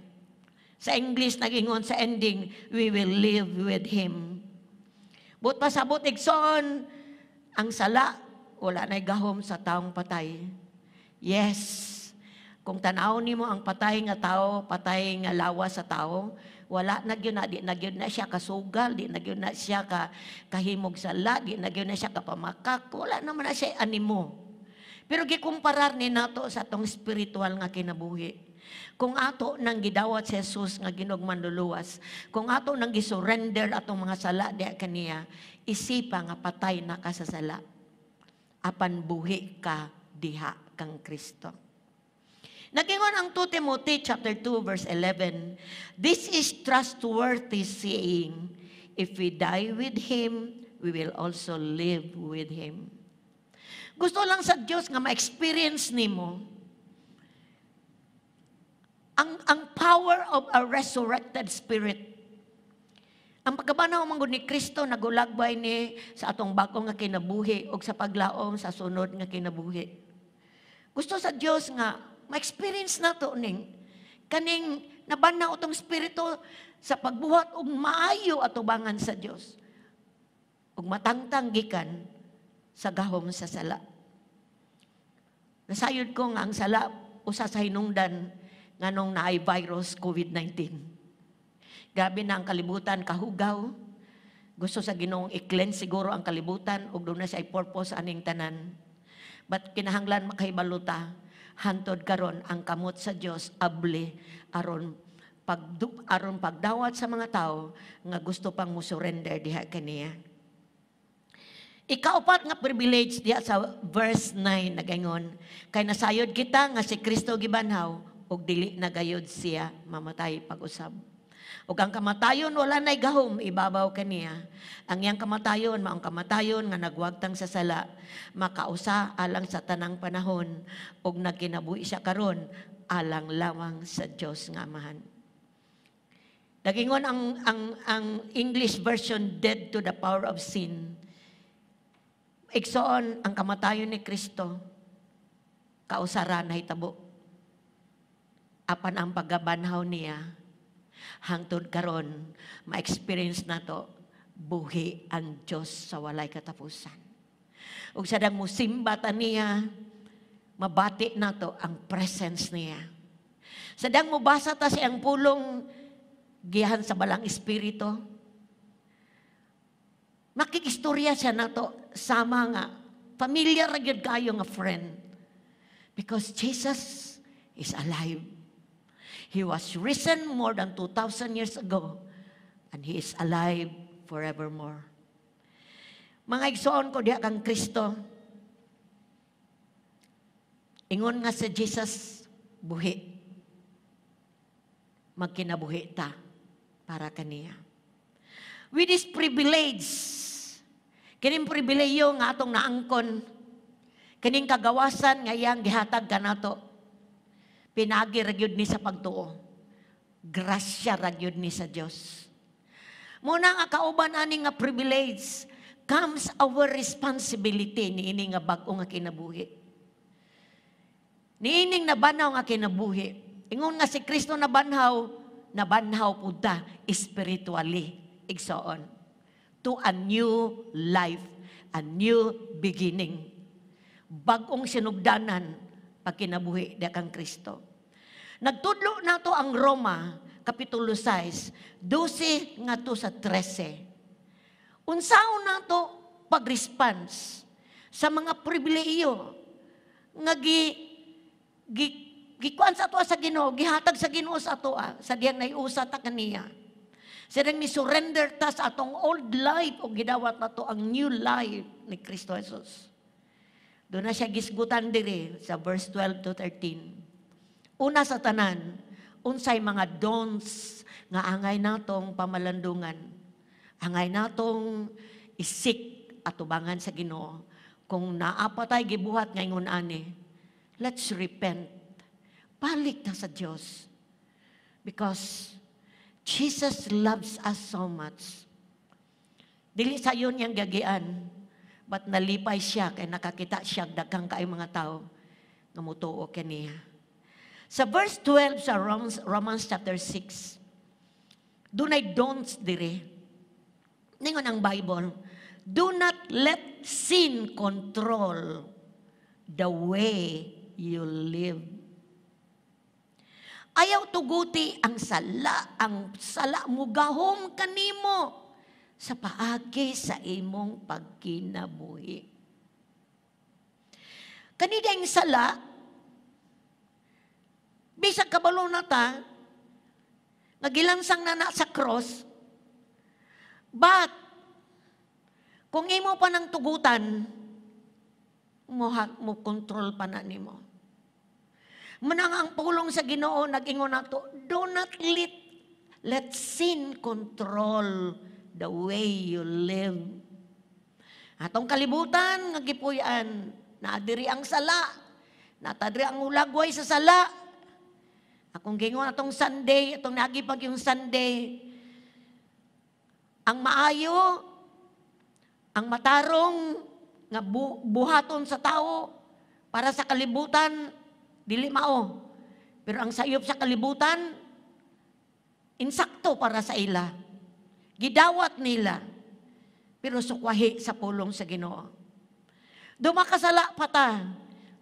Sa English nagingon sa ending, we will live with Him. But pasabot igsoon, ang sala wala na gahom sa taong patay. Yes, kung tanaw nimo ang patay nga tao, patay nga lawas sa tao, wala na gyud na, di na gyud na siya kasugal, di na gyud na siya kahimog sala, di na gyud na siya kapamakak, wala naman na siya animo. Pero gikumparar ni nato sa atong spiritual nga kinabuhi. Kung ato nang gidawat si Jesus nga ginugman luluwas, kung ato nang gisurrender atong mga sala diha kaniya, isipa nga patay na ka sa sala. Apan buhi ka diha kang Kristo. Nagingon ang 2 Timothy chapter 2 verse 11, this is trustworthy saying, if we die with Him, we will also live with Him. Gusto lang sa Diyos nga ma-experience nimo ang power of a resurrected spirit. Ang pagkabanaw manggod ni Kristo nagulagbay ni sa atong bako nga kinabuhi o sa paglaom sa sunod nga kinabuhi. Gusto sa Dios nga ma-experience nato ning kaning nabanaw utong espiritu sa pagbuhat og maayo atubangan sa Dios. Ug matangtang gikan sa gahom sa sala. Nasayod ko nga ang sala usa sa hinungdan nganong naay virus COVID-19. Grabe na ang kalibutan, kahugaw. Gusto sa Ginoong i-cleanse siguro ang kalibutan ug doon na siya purpose aning tanan. But kinahanglan makahibaluta, hantod karon ang kamot sa Dios abli aron pagdawat sa mga tao nga gusto pang mo surrender diha kaniya. Ikaupat nga privilege diha sa verse 9 nagingon, kay nasayod kita nga si Kristo gibanhaw ug dili nagayod siya mamatay pag-usab. Ug ang kamatayon wala nay gahom ibabaw kaniya. Ang iyang kamatayon maong kamatayon nga nagwagtang sa sala, makausa alang sa tanang panahon ug nagkinabuhi siya karon alang lamang sa Dios nga Amahan. Dagingon ang English version, dead to the power of sin. Igsoon ang kamatayon ni Kristo kausara na hitabo. Apan ang paggabanhaw niya hangtod karon ma-experience nato buhi ang Dios sa walay katapusan. Ug sadang musimba ta niya, mabati nato ang presence niya. Sadang mubasa ta siyang pulong gihan sa balang espiritu. Makikistorya siya nato sama nga familiar ra gyud kayo nga friend. Because Jesus is alive. He was risen more than 2,000 years ago, and He is alive forevermore. Mga igsoon ko diha kang Kristo, ingon nga sa Jesus, buhi. Magkinabuhi ta para kaniya. With this privilege, kining pribileyo nga atong naangkon, kining kagawasan nga iyang gihatag kanato, pinagi ragyod ni sa pagtuo. Grasya ragyod ni sa Dios. Muna nga kauban ani nga privilege comes our responsibility ni ini nga bag-o nga kinabuhi. Niining nabanhaw nga kinabuhi. Ingon nga si Kristo nabanhaw po ta spiritually. Igsoon. To a new life, a new beginning. Bagong sinugdanan pag kinabuhi dakang Kristo. Nagtudlo na to ang Roma, Kapitulo 6, 12 nga to sa 13. Unsaon na to pag-response sa mga pribilehiyo nga gikuan sa ato sa Ginoo, gihatag sa Ginoo sa ato sa diyang naiusa ta kaniya. Sirang ni surrender ta sa atong old life o gidawat na to ang new life ni Kristo Jesus. Doon na siya gisgutan diri sa verse 12 to 13. Una sa tanan, unsay mga don'ts nga angay natong pamalandungan. Angay natong isik at tubangan sa Ginoo. Kung naapatay gibuhat ngayon ani, let's repent. Balik na sa Diyos. Because Jesus loves us so much. Dili sa yun niyang gagian, but nalipay siya kay nakakita siya daghang kaay mga tao nga mutuo kaniya. Sa verse 12 sa Romans chapter 6, dunay don'ts dire. Ningon ang Bible, do not let sin control the way you live. Ayaw tuguti ang sala mo gahom kanimo sa paagi sa imong pagkinabuhi. Kanina yung sala, bisag kabalo na ta, nagilansang na sa cross, but kung imo pa ng tugutan, mo control pa na nimo. Manang ang pulong sa Ginoo nag-ingon nato, do not let sin control the way you live. Atong kalibutan nga gipuy-an, naadiri ang sala, natadiri ang ulagway sa sala. Akong gingon atong Sunday, atong nagipag yung Sunday, ang maayo, ang matarong nga buhaton sa tao para sa kalibutan, dili mao. Pero ang sayop sa kalibutan, insakto para sa ila. Gidawat nila. Pero sukwahi sa pulong sa Ginoo. Dumakasala pa ta.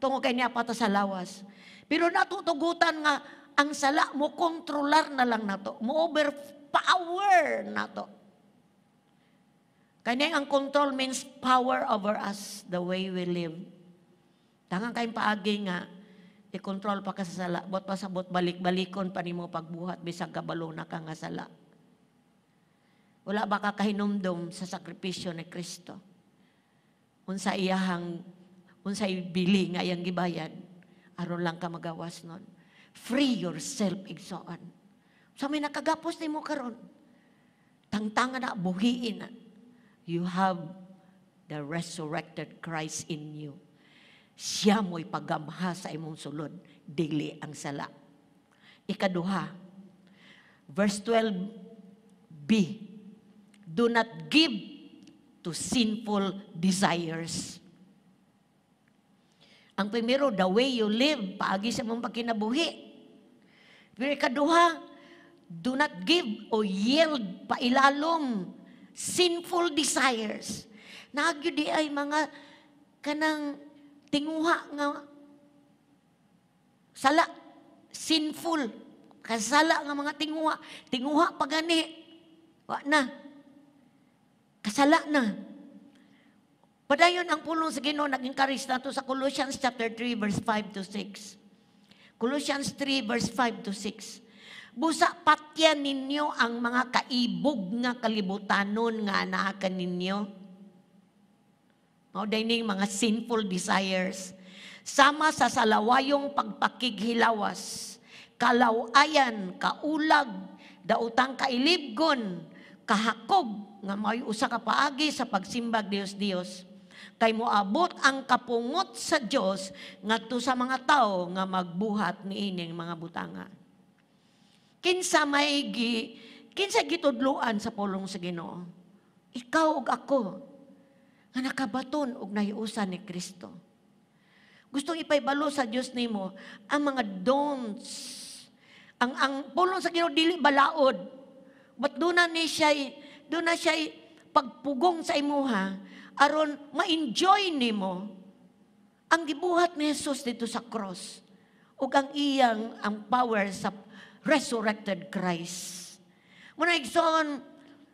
Tungo kay niya pa ta sa lawas. Pero natutugutan nga, ang sala mo kontrolar na lang nato. Mo overpower nato. Kanya ang control means power over us, the way we live. Tangang kayong paagi nga, i-control pa ka sa sala, bot pasabot balik-balikon pa nimo pagbuhat, bisag kabalo na ka nga sala. Wala ba ka kahinumdum sa sakripisyo ni Kristo? Unsa bili nga iyang gibayad, aron lang ka magawas nun. Free yourself, igsoon. So may nakagapos nimo karon, tangtangan na, buhiin na. You have the resurrected Christ in you. Siya mo'y pagamha sa imong sulod, dili ang sala. Ikaduha, verse 12b, do not give to sinful desires. Ang primero, the way you live, paagi sa imong pagkinabuhi. Pero ikaduha, do not give o yield pailalom sinful desires. Nagyo di ay mga kanang tinguha nga sala, sinful, kasala nga mga tinguha pagani, wa na, kasala na. Padayon ang pulong sa Ginoo nag-encourage nato sa Colossians chapter 3 verse 5 to 6. Colossians 3 verse 5 to 6. Busa patyan ninyo ang mga kaibog nga kalibutanon nga anaakan ninyo. Mao dining mga sinful desires. Sama sa salawayong pagpakighilawas, kalawayan, kaulag, dautang kailibgon, kahakog, nga may usa ka paagi sa pagsimbag Dios. Kay moabot ang kapungot sa Dios ngadto sa mga tao nga magbuhat niining mga butanga. Kinsa gitudluan sa pulong sa Ginoo? Ikaw ug ako nga nakabaton og nahiusan ni Kristo. Gustong ipaibalo sa Dios nimo ang mga don'ts. Ang pulong sa Ginoo dili balaod. But doon na siya pagpugong sa imuha aron ma-enjoy nimo ang gibuhat ni Jesus dito sa cross ug ang power sa resurrected Christ. Muna igsoon,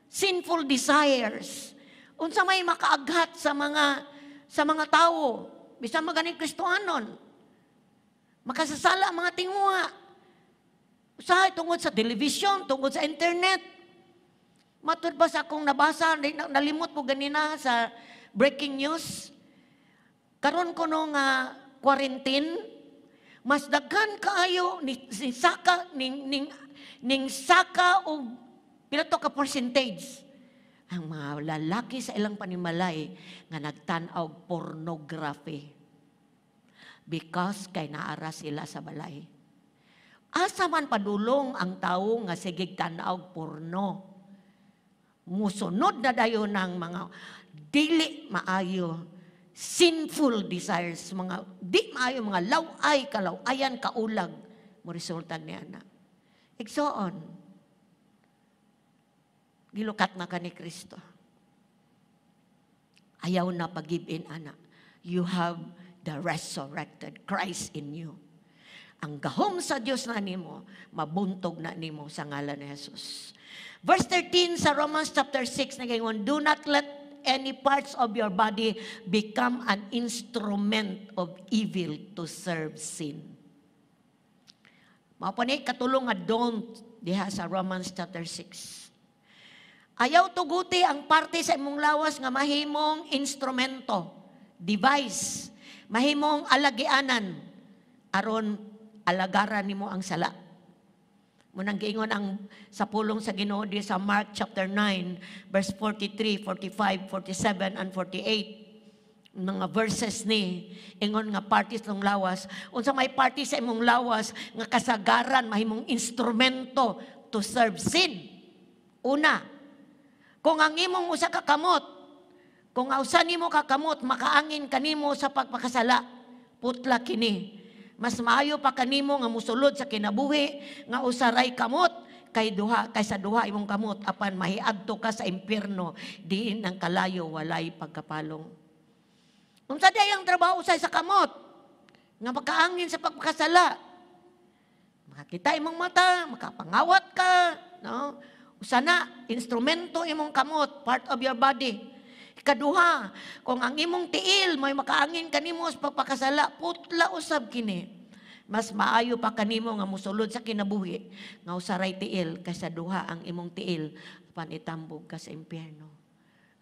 sinful desires. Unsa may makaaghat sa mga tao, bisan maganing Kristohanon. Makasasala ang mga tinguha. Usahay tungod sa television, tungod sa internet. Matud ba sa akong nabasa, nalimot ko ganina sa breaking news. Karon ko nung quarantine, mas daghan kaayo ning saka og pila to ka percentage ang mga lalaki sa ilang panimalay nga nagtan-aw og pornography because kay naara sila sa balay. Asa man padulong ang tawo nga sige tan-aw og porno. Musunod na dayon ng mga dili maayo sinful desires, mga di maayo, mga laway, kalawayan, kaulag, mo resulta niya na. Igsoon, gilukat na ka ni Kristo. Ayaw na pag-give-in, anak. You have the resurrected Christ in you. Ang gahom sa Diyos na nimo, mabuntog na nimo sa ngalan ni Jesus. Verse 13 sa Romans chapter 6, nagayon, do not let any parts of your body become an instrument of evil to serve sin. Mao pa ni katulong nga don't diha sa Romans chapter 6. Ayaw tuguti ang parte sa imong lawas nga mahimong instrumento, device, mahimong alagianan aron alagaran nimo ang sala. Munang giingon ang sa pulong sa Ginoo di sa Mark chapter 9 verse 43, 45, 47 and 48. Mga verses ni ingon nga parties ng lawas. Unsa may party sa imong lawas nga kasagaran mahimong instrumento to serve sin. Una, kung ang imong usa ka kamot, kung ausa nimo ka kamot makaangin kanimo sa pagpakasala, putla kini. Mas maayo pa kanimo nga musulod sa kinabuhi nga usaray kamot kaysa duha imong kamot apan mahiadto ka sa impierno diin ang kalayo walay pagkapalong. Unsa day ang trabaho usay sa kamot nga makaangin sa pagpakasala? Makakita imong mata, makapangawat ka, no? Usana, instrumento imong kamot, part of your body. Ikaduha, kung ang imong tiil may makaangin kanimo sa pagpakasala, putla usab kini. Mas maayo pa kanimo nga musulod sa kinabuhi nga usaray tiil kaysa duha ang imong tiil panitambog ka sa impyerno.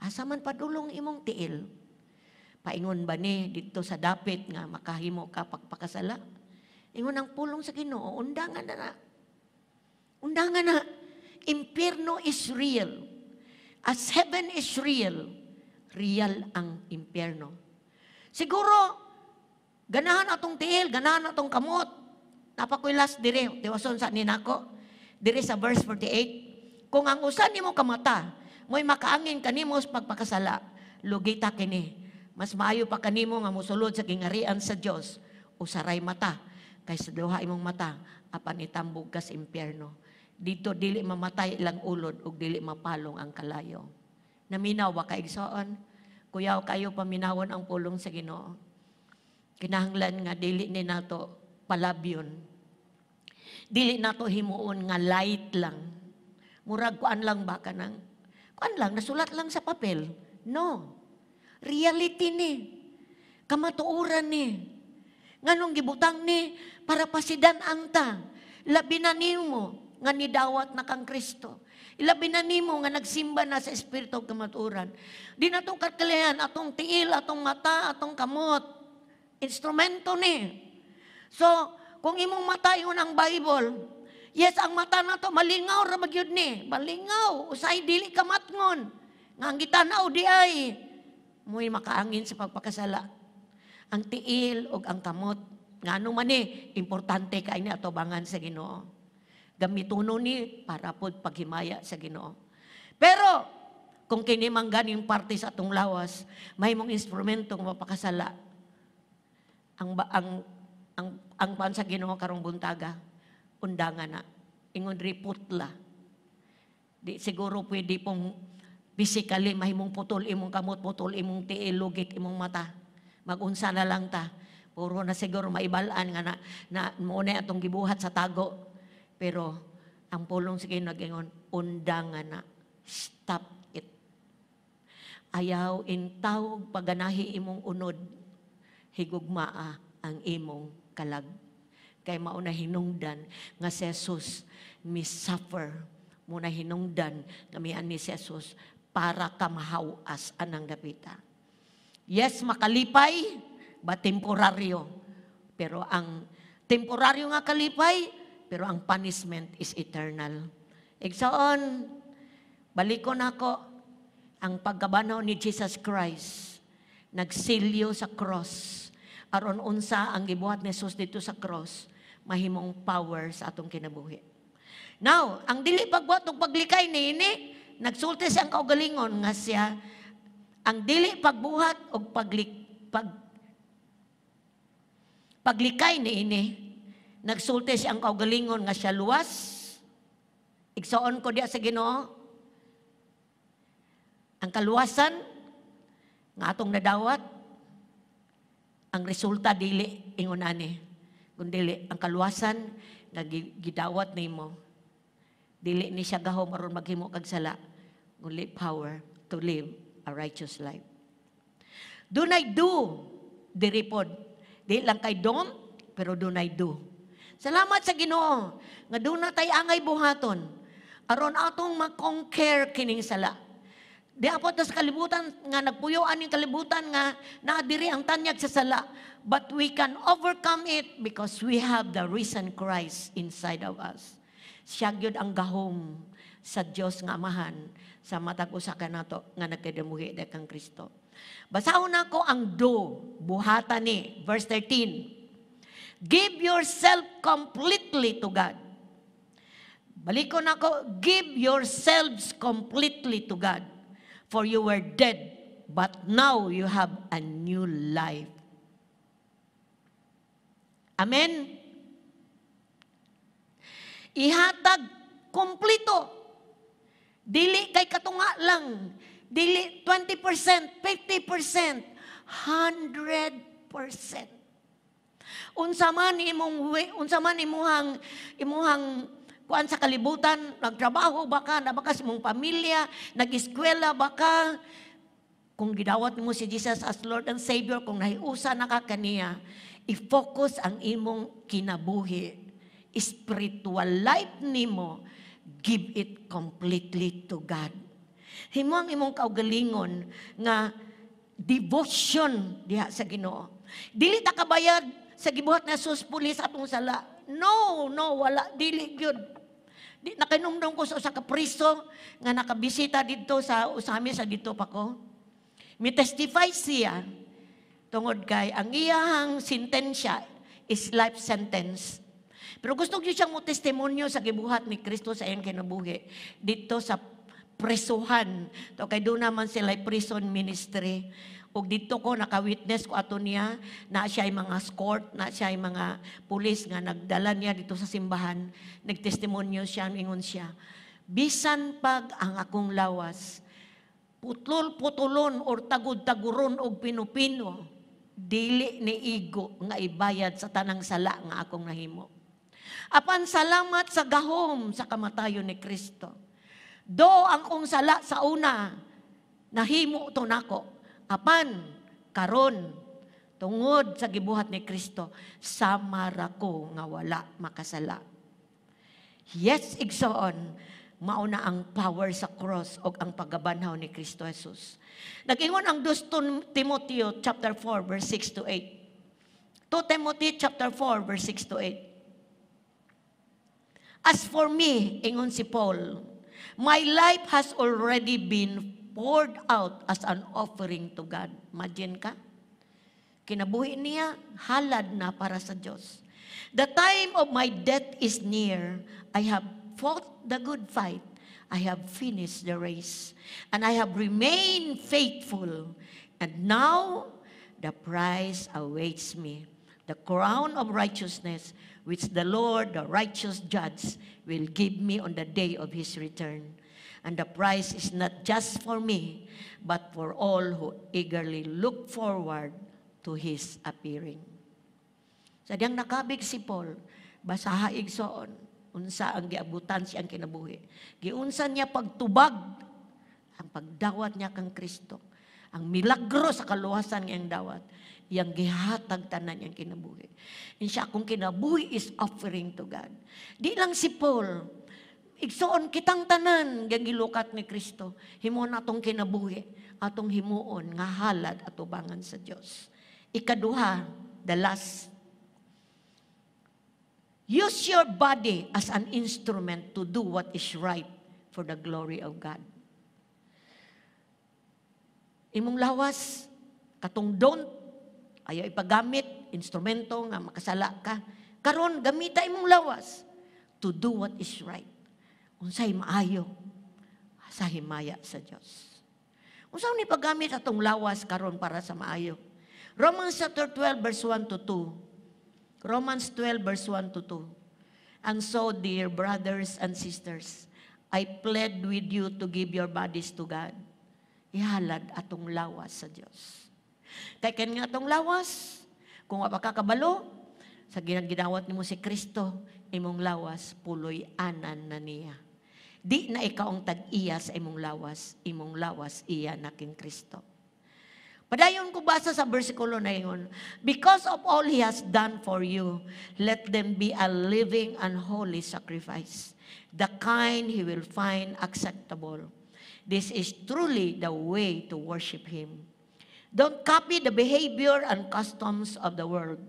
Asa man padulong imong tiil? Paingon ba ni dito sa dapit nga makahimo ka pagpakasala? Ingon ang pulong sa Ginoo, undangan na. Undangan na. Impyerno is real. As heaven is real, real ang impyerno. Siguro, ganahan atong tiil, ganahan atong kamot. Napakoy last dire, tiwason sa ninako. Dire sa verse 48. Kung ang usan nimo kamata, mo'y makaangin kanimo sa pagpakasala, lugita kini. Mas maayo pa kanimo nga musulod sa gingarian sa Dios, usaray mata, kaysa duha imong mata, apan itambog ka sa impyerno. Dito dili mamatay ilang ulod ug dili mapalong ang kalayo. Naminaw wa ka igsoon? Kuyaw kayo paminawon ang pulong sa Ginoo. Kinahanglan nga dili ni nato palabyon. Dili nato himuon nga light lang. Murag kuan lang ba kanang kuan lang nasulat lang sa papel. No. Reality ni. Kamatuoran ni. Nganong gibutang ni para pasidan anta. Labi na nimo nga nidawat na kang Kristo. Ilabi na nimo nga nagsimba na sa Espiritu ug kamatuoran. Di na to kakalayan atong tiil, atong mata, atong kamot. Instrumento ni. So, kung imong mata yun ang Bible, yes, ang mata na to malingaw ra magyud ni. Malingaw, usay dili ka matngon. Nga ang gitanaw di ay mo'y makaangin sa pagpakasala. Ang tiil ug ang kamot, ngano man ni, importante kay ni atubangan sa Ginoo. Gamituno ni para pod paghimaya sa Ginoo. Pero kung kini man ganing parte sa atong lawas, may mong instrumentong mapakasala. ang pan sa Ginoo karong buntaga, undangan na. Ingon riputla. Di siguro pwede pong physically mahimong putol imong kamot, putol imong tiil, lugit imong mata. Magunsa na lang ta. Puro na siguro maibalaan nga na muna atong gibuhat sa tago. Pero ang pulong sige nag-ingon, undangan na. Stop it. Ayaw intawog paganahi imong unod. Higugmaa ang imong kalag. Kay mauna hinungdan nga si Jesus mi-suffer. Muna hinungdan kami ani si Jesus para ka mahawas anang dapita. Yes, makalipay, but temporaryo. Pero ang temporaryo nga kalipay, pero ang punishment is eternal. Igsoon, balikon ako, ang pagkabanaw ni Jesus Christ, nagsilyo sa cross. Aron unsa ang gibuhat ni Jesus dito sa cross, mahimong power sa atong kinabuhi. Now, ang dili pagbuhat og paglikay niini, nagsulti siyang kaugalingon nga siya ang dili pagbuhat og paglikay niini, nagsulti siyang kaugalingon nga siya luwas. Igsoon ko diya sa Ginoo, ang kaluwasan nga atong nadawat, ang resulta dili ingon ani, kundi ang kaluwasan nga gidawat nimo, dili ni siya gahom aron maghimo kag sala, kundi power to live a righteous life. Dunay do diripod, di lang kay don't, pero dunay do. Salamat sa Ginoo nga duna tay angay buhaton aron atong ma-conquer kining sala. Di apot sa kalibutan nga nagpuyoan yung kalibutan nga naadiri ang tanyag sa sala. But we can overcome it because we have the risen Christ inside of us. Siya gyud ang gahom sa Dios nga Amahan sa matag usa kanato nga nagkadamuhi dakang Kristo. Basahon nako ang do, buhatan ni verse 13. Give yourself completely to God. Balikon nako, give yourselves completely to God. For you were dead, but now you have a new life. Amen? Ihatag kompleto. Dili kay katunga lang. Dili 20%, 50%, 100%. Unsa man imuhang kuan sa kalibutan, nagtrabaho baka, nabaka sa imong pamilya, nag-eskwela baka, kung gidawat mo si Jesus as Lord and Savior, kung nahiusa na ka kaniya, i-focus ang imong kinabuhi, spiritual life nimo, give it completely to God. Himo ang imong kaugalingon nga devotion diha sa Ginoo. Dili ta kabayad sa gibuhat na Jesus pulis atong sala. No, wala, dili gyud. Nakinumdum ko sa usa ka priso nga nakabisita dito sa usami sa dito pa ko. Mi testify siya tungod kay ang iyang sentensya is life sentence. Pero gusto ko siyang mo testimonyo sa gibuhat ni Kristo sa iyang kinabuhi dito sa presuhan. To kay doon naman sila prison ministry. Og dito ko naka-witness ko ato niya na siya ay mga escort, na siya ay mga pulis nga nagdala niya dito sa simbahan. Nagtestimonyo siya, ingon siya. Bisan pag ang akong lawas, putol-putulon or tagud-taguron og pinupino, dili ni igo nga ibayad sa tanang sala nga akong nahimo. Apan salamat sa gahom sa kamatayon ni Kristo. Do ang kong sala sa una, nahimo to nako. Apan, karon, tungod sa gibuhat ni Kristo, samara ko nga wala makasala. Yes, igsoon, mauna ang power sa cross o ang paggabanhaw ni Kristo Jesus. Nag-ingon ang 2 Timoteo chapter 4 verse 6 to 8. 2 Timothy chapter 4 verse 6 to 8. As for me, ingon si Paul, my life has already been poured out as an offering to God. Imagine ka? Kinabuhi niya, halad na para sa Diyos. The time of my death is near. I have fought the good fight. I have finished the race. And I have remained faithful. And now, the prize awaits me. the crown of righteousness, which the Lord, the righteous judge, will give me on the day of his return. And the prize is not just for me, but for all who eagerly look forward to his appearing. Sadyang nakabig si Paul, basaha igsoon, unsa ang giabutan siyang kinabuhi. Giunsa niya pagtubag, ang pagdawat niya kang Kristo. Ang milagro sa kaluwasan niyang dawat, yang gihatag tanan niyang kinabuhi. Insya akong kinabuhi is offering to God. Di lang si Paul, igsoon kitang tanan, yang gilukat ni Kristo. Himuon atong kinabuhi, atong himuon, nga halad at ubangan sa Diyos. Ikaduha, the last. Use your body as an instrument to do what is right for the glory of God. Imong lawas, katong don't, ayaw ipagamit, instrumento nga makasala ka. Karon gamita imong lawas to do what is right. Unsay maayo sa himaya sa Dios. Unsa ni paggamit atong lawas karon para sa maayo? Romans chapter 12 verse 1 to 2. Romans 12 verse 1 to 2. And so, dear brothers and sisters, I plead with you to give your bodies to God. Ihalad atong lawas sa Dios. Kay ken nga atong lawas, kung wa pa ka kabalo, sa ginagidawat nimo si Kristo, imong lawas puloy anan na niya. Di na ikaw ang tag-iya sa imong lawas iya na king Kristo. Padayon ko basa sa bersikulo na yun, because of all He has done for you, let them be a living and holy sacrifice, the kind He will find acceptable. This is truly the way to worship Him. Don't copy the behavior and customs of the world,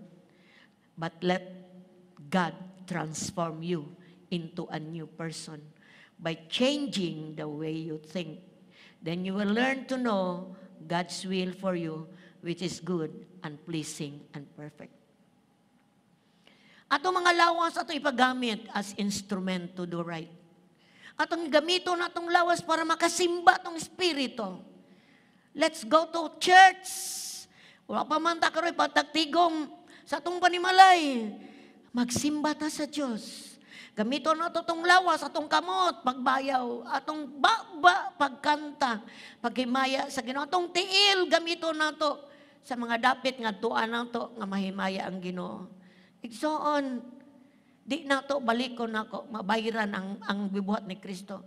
but let God transform you into a new person by changing the way you think. Then you will learn to know God's will for you, which is good and pleasing and perfect. Atong mga lawas ato ipagamit as instrument to do right. Atong gamito na atong lawas para makasimba atong espiritu. Let's go to church. Wala pa man ta karoy patagtigom sa atong panimalay. Magsimba ta sa Dios. Gamito na atong lawas, atong kamot, pagbayaw, atong pagkanta, paghimaya sa Ginoo, atong tiil, gamito na to sa mga dapit nga tuan na to nga mahimaya ang Ginoo. Igsoon, di na to balikon nako, mabayaran ang bibuhat ni Kristo.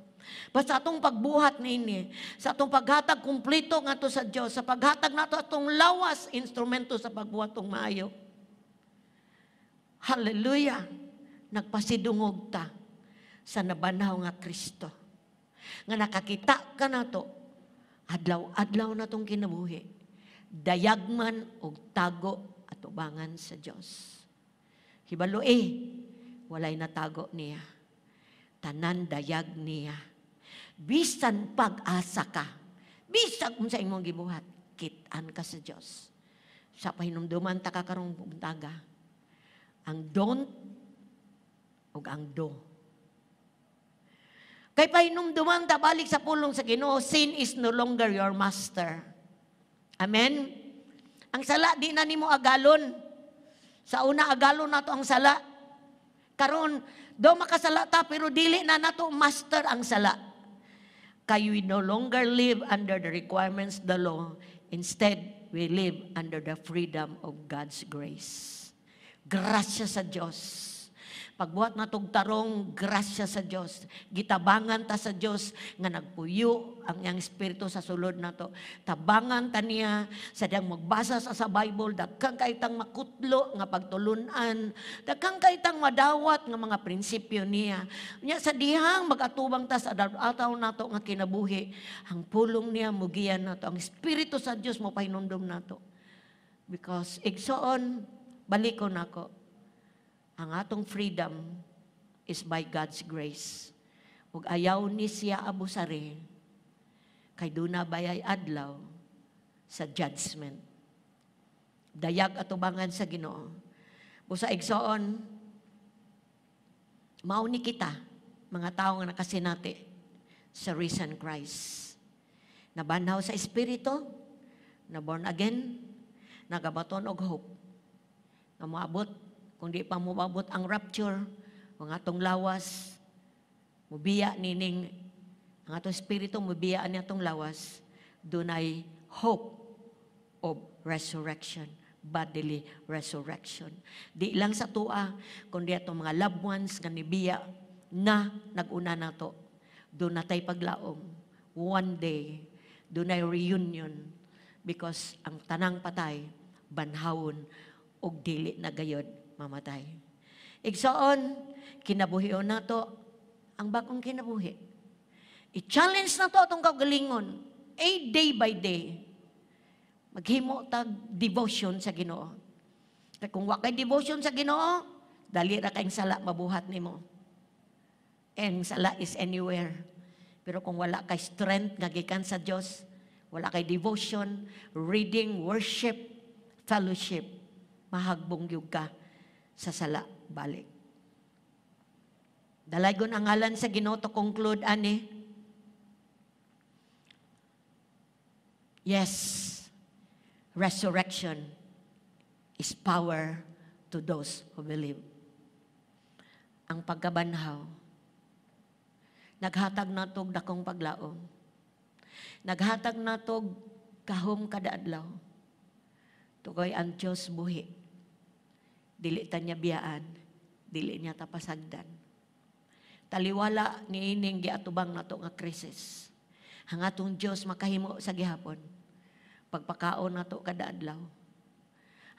Basta atong pagbuhat nini, sa atong paghatag kumpleto nga to sa Dios, sa paghatag nato atong lawas, instrumento sa pagbuhat tong maayo. Hallelujah! Nagpasidungog ta sa nabanaw nga Kristo. Nga nakakita ka na to, adlaw-adlaw na tong kinabuhi. Dayagman o tago at ubangan sa Dios. Hibalo walay natago niya. Tanan dayag niya. Bisan pag-asa ka. Bisan kung sa imong gibuhat, kitaan ka sa Dios. Sa pahinumduman ta ka karong buntaga. Ang don't o ang do. Kay pahinumduman ta balik sa pulong sa Ginoo, sin is no longer your master. Amen? Ang sala di na nimo agalon. Sa una agalon nato ang sala. Karon do makasala ta pero dili na nato master ang sala. Kay we no longer live under the requirements of the law. Instead, we live under the freedom of God's grace. Grasya sa Dios. Pagbuhat na tog tarong, grasya sa Dios. Gitabangan ta sa Dios nga nagpuyo ang iyang espiritu sa sulod nato. Tabangan ta niya sa diyang magbasa sa Bible, dagkang kaitang makutlo nga pagtulunan, dagkang kaitang madawat nga mga prinsipyo niya. Nya sa dihang magatubang ta sa ataw nato nga kinabuhi, ang pulong niya mugiyan nato, ang espiritu sa Dios mo pahinumdum nato. Because igsoon, balikon nako. Ang atong freedom is by God's grace. Ug ayaw ni siya abusare, kay duna bayay adlaw sa judgment. Dayag atubangan sa Ginoo. Busa igsoon, mao ni kita, mga tao nga nakasinati sa risen Christ. Nabanaw sa Espiritu, na born again, nagabaton og hope. nga moabot. Kung di pa moabot ang rapture, ang atong lawas, mubiya nining, ang atong espiritu, mubiyaan niya atong lawas, dunay hope of resurrection, bodily resurrection. Di lang sa tua, kundi atong mga loved ones nga nibiya na nag-una na to. Doon natay paglaom. One day, doon ay reunion because ang tanang patay, banhawon, og dili na gayod mamatay. Igsoon, kinabuhion na to ang bagong kinabuhi. I-challenge na to atong kagalingon. Day by day. Maghimo tag devotion sa Ginoo. Kaya kung wa kay devotion sa Ginoo, dali ra kayong sala mabuhat nimo. And sala is anywhere. Pero kung wala kay strength nga gikan sa Dios, wala kay devotion, reading, worship, fellowship, mahagbong gyud ka sa sala balik. Dalaygon ang ngalan sa Ginoo to conclude ani. Yes, resurrection is power to those who believe. Ang pagkabanhaw, naghatag natog dakong paglaom. Naghatag natog kahom kada adlaw. Tugoy ang Diyos buhi. Dili ta niya biyaan, dili niya tapasagdan. Taliwala ni ining giatubang nato nga krisis. Ang atong Diyos makahimo sa gihapon. Pagpakaon nato kada adlaw.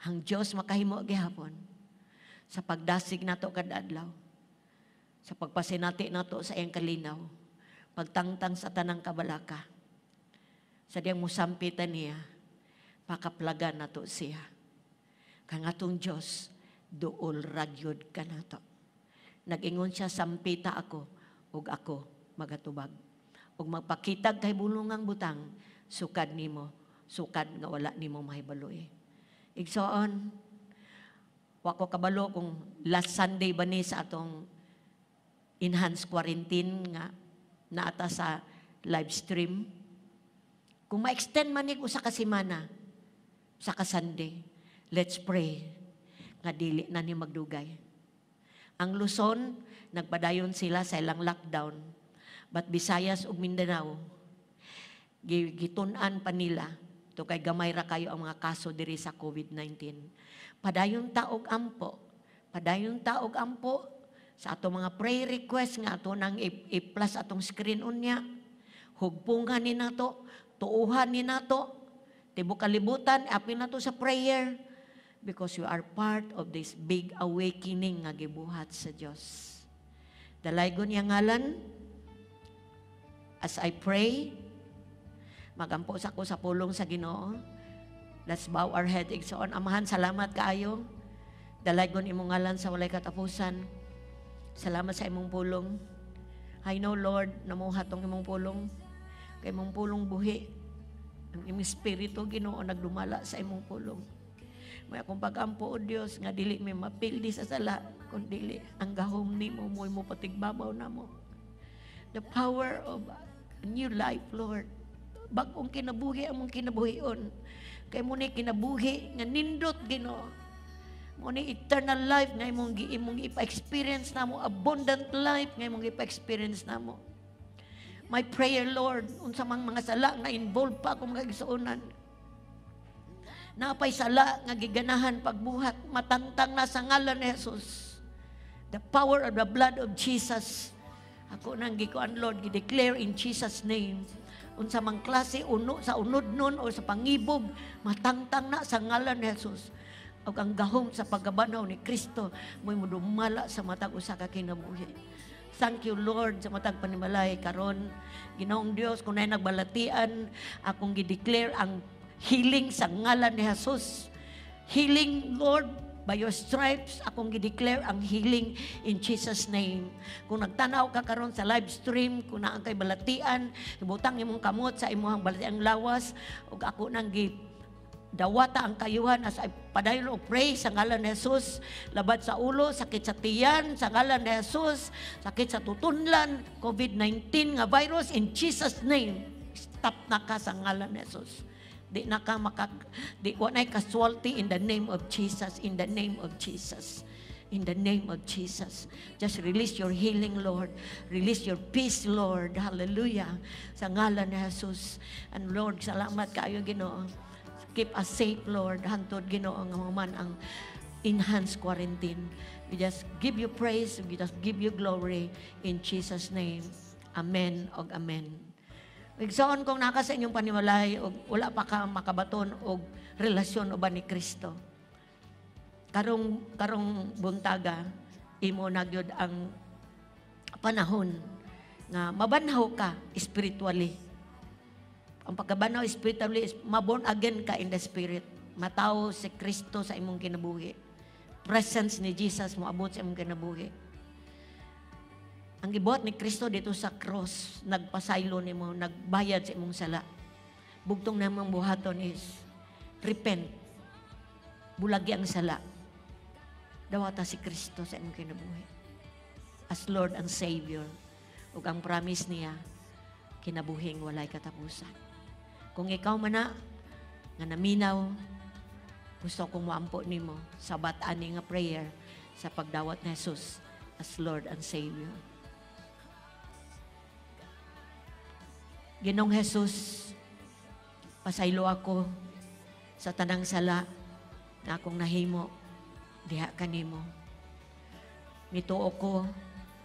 Ang Diyos makahimo gihapon sa pagdasig nato kada adlaw. Sa pagpasinati nato sa iyang kalinaw. Pagtangtang sa tanang kabalaka. Sa diyang musampitan niya, pakaplagan nato siya. Kang atong Diyos, duol ragyod ka nato. Nag-ingon siya, sampita ako, ug ako magatubag. Ug magpakitag kay bulungang butang, sukad nimo, sukad nga wala nimo mahibaloy. Igsoon, wako kabalo kung last Sunday ba ni sa atong enhanced quarantine nga naata sa live stream. Kung ma-extend man ni usa ka semana sa ka Sunday, let's pray nga dili na ni magdugay. Ang Luzon, nagpadayon sila sa ilang lockdown. But Visayas ug Mindanao, gitun-an pa nila. To kay gamay ra kayo ang mga kaso diri sa COVID-19. Padayon taog ampo. Padayon taog ampo sa atong mga prayer request nga ato nang i-plus atong screen unya. Hugpungan ni nato, tuuhan ni nato, tibok kalibutan, apil nato sa prayer. Because you are part of this big awakening nga gibuhat sa Dios. Dalaygon yang ngalan, as I pray, magampo sa ko sa pulong sa Ginoo. Let's bow our head. Igsoon, Amahan, salamat kaayo. Dalaygon imong ngalan sa walay katapusan. Salamat sa imong pulong. I know, Lord, namuhat tong imong pulong. Kay imong pulong buhi. Ang imong espiritu, Ginoo, nagdumala sa imong pulong. May akong pag-ampo, O Diyos, nga dili may mapildi sa sala, kung dili ang gahom ni mo, mo patigbabaw na mo. The power of a new life, Lord. Bagong kinabuhi among kinabuhion. Kay mo ni kinabuhi nga nindot, Ginoo. Mo ni eternal life nga imong ipa-experience namo, abundant life nga imong ipa-experience namo. My prayer, Lord, unsa mang mga sala nga involved pa akong mga igsuonan. Napay sala nga giganahan pagbuhat, matantang na sa ngalan ni Jesus. The power of the blood of Jesus. Ako nang gikuan, Lord, gi-declare in Jesus' name. Unsa mang klase uno sa unod nun o sa pangibog, matangtang na sa ngalan ni Jesus. O ang gahom sa paggabanaw ni Kristo, mo'y mudumala sa matag usa ka kinabuhi. Thank you, Lord, sa matag panimalay karon. Ginoong Dios, kung na'y nagbalatian, akong gi-declare ang healing sa ngalan ni Jesus. Healing, Lord, by your stripes, akong gi-declare ang healing in Jesus' name. Kung nagtanaw ka karon sa live stream, kung naang kay balatian, ibutang imong kamot sa imong balatiang lawas, ug ako nang dawata ang kayuhan as ay padayon o pray sa ngalan ni Jesus. Labad sa ulo, sakit sa tiyan, sa ngalan ni Jesus, sakit sa tutunlan, COVID-19 nga virus, in Jesus' name, stop na ka sa ngalan ni Jesus. Di na ka di wanay casualty in the name of Jesus, in the name of Jesus. In the name of Jesus. Just release your healing, Lord. Release your peace, Lord. Hallelujah. Sa ngalan ni Jesus. And Lord, salamat kayo, Ginoo. Keep us safe, Lord. Hantod, Ginoo, nga man ang enhanced quarantine. We just give you praise. We just give you glory. In Jesus' name. Amen o amen. Igsoon kung naka sa inyong panimalay o wala pa ka makabaton o relasyon o ba ni Kristo. Karong buntaga, imo na gyud ang panahon nga mabanhaw ka spiritually. Ang pagkabanhaw spiritually is maborn again ka in the spirit. Mataw si Kristo sa imong kinabuhi. Presence ni Jesus mo abot sa imong kinabuhi. Ang gibuhat ni Kristo dito sa cross, nagpasaylo nimo, nagbayad sa imong sala. Bugtong namang buhaton is repent. Bulagi ang sala. Dawata si Kristo sa imong kinabuhi as Lord and Savior, ug ang promise niya kinabuhing walay katapusan. Kung ikaw man na nga naminaw, gusto kong maampo nimo sa bat-ani nga prayer sa pagdawat ni Jesus as Lord and Savior. Ginong Jesus, pasaylo ako sa tanang sala na akong nahimo diha kanimo. Mituo ko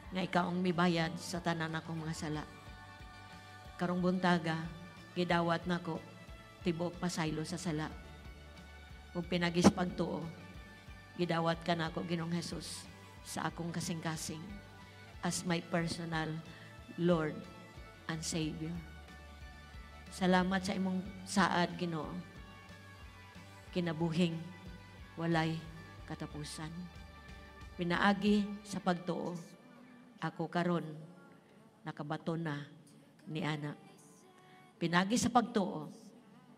nga ikaw ang mibayad sa tanan akong mga sala. Karong buntaga, gidawat nako tibok pasaylo sa sala. Ug pinagis pagtuo, gidawat ka nako Ginoong Hesus sa akong kasing-kasing as my personal Lord and Savior. Salamat sa imong saad, Ginoo. Kinabuhing walay katapusan. Pinaagi sa pagtuo, ako karon nakabato na ni ana. Pinagi sa pagtuo,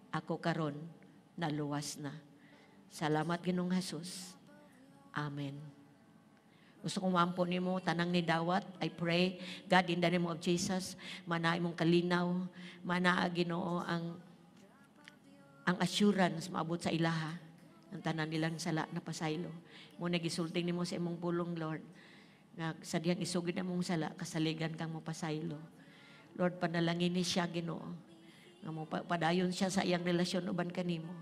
ako karon naluwas na. Salamat Ginoong Hesus. Amen. Gusto kong maampo nimo tanang ni dawat. I pray, God, in the name of Jesus, mana imong kalinaw, mana Ginoo ang assurance maabot sa ilaha. Ang tanan nilang sala na pasaylo. Muna gisulting nimo sa imong pulong, Lord. Nga sadyang isugid na mong sala, kasaligan kang mo pasaylo. Lord, panalangin ni siya, Ginoo. Nga mo padayon siya sa iyang relasyon uban kanimo.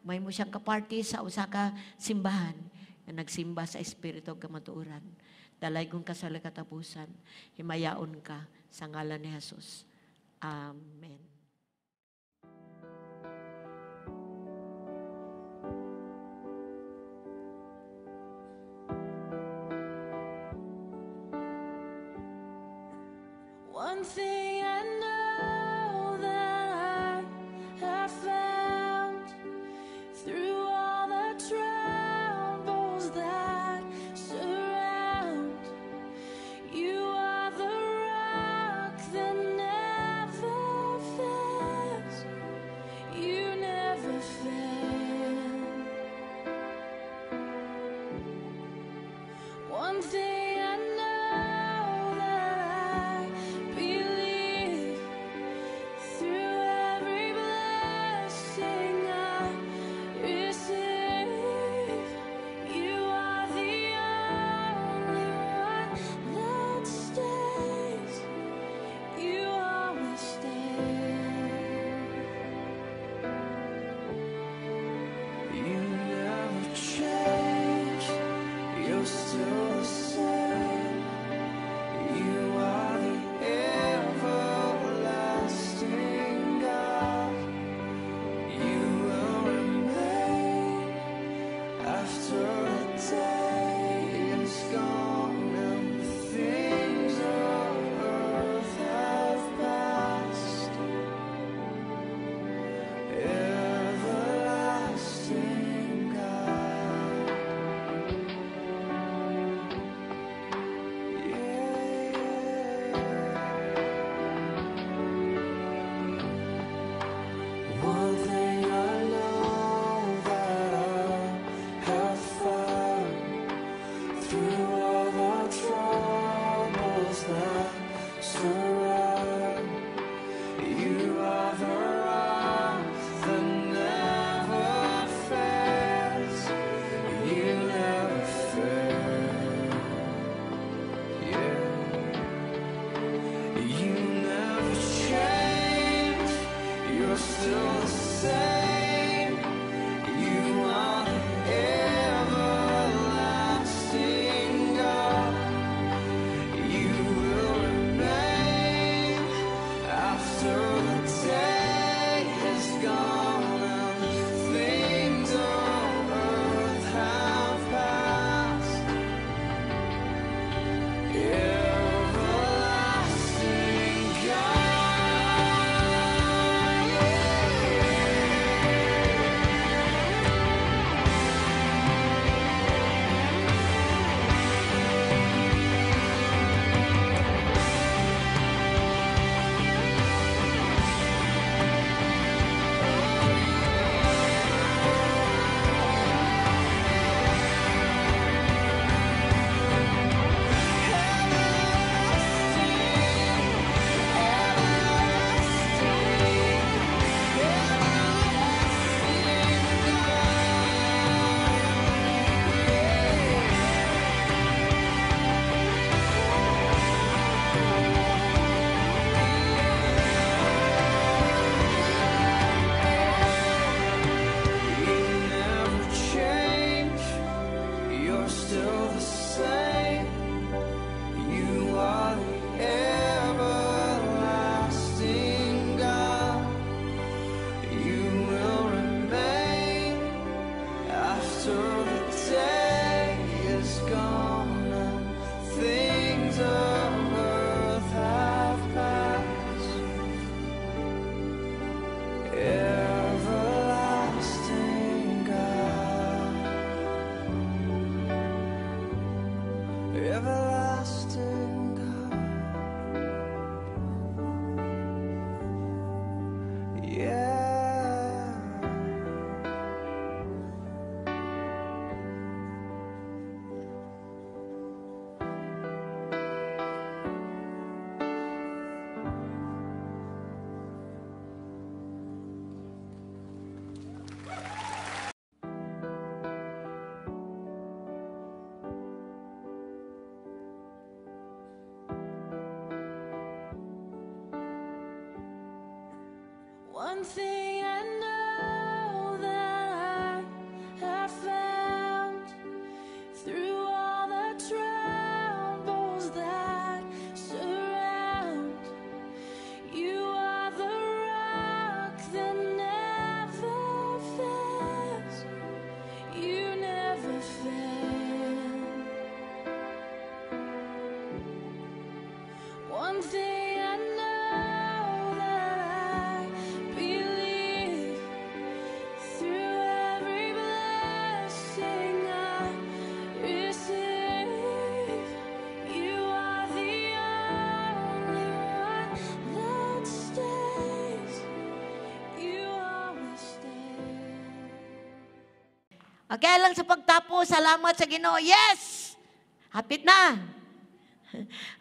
May mo siyang kaparty sa usa ka simbahan na nagsimba sa espiritu ug kamatuoran. Dalay kong kasala katapusan. Himayaon ka sa ngalan ni Jesus. Amen. One thing I know that I have found through all the troubles that surround you are the rock that never fails. You never fail. One thing I know that I believe through every blessing I receive. You are the only one that stays. You always stay. You never change. You're still the same. You are the everlasting God. You will remain after the day is gone and the things of earth have passed. Everlasting God. One thing I know that I have found through all the troubles that surround you are the rock that One thing I know that I have found through all the troubles that surround. You are the rock that never fails. You never fail. One thing I know that I believe through every blessing I receive. You are the only one that stays. You always stay. Okay lang sa pagtapos, salamat sa Ginoo. Yes! Hapit na.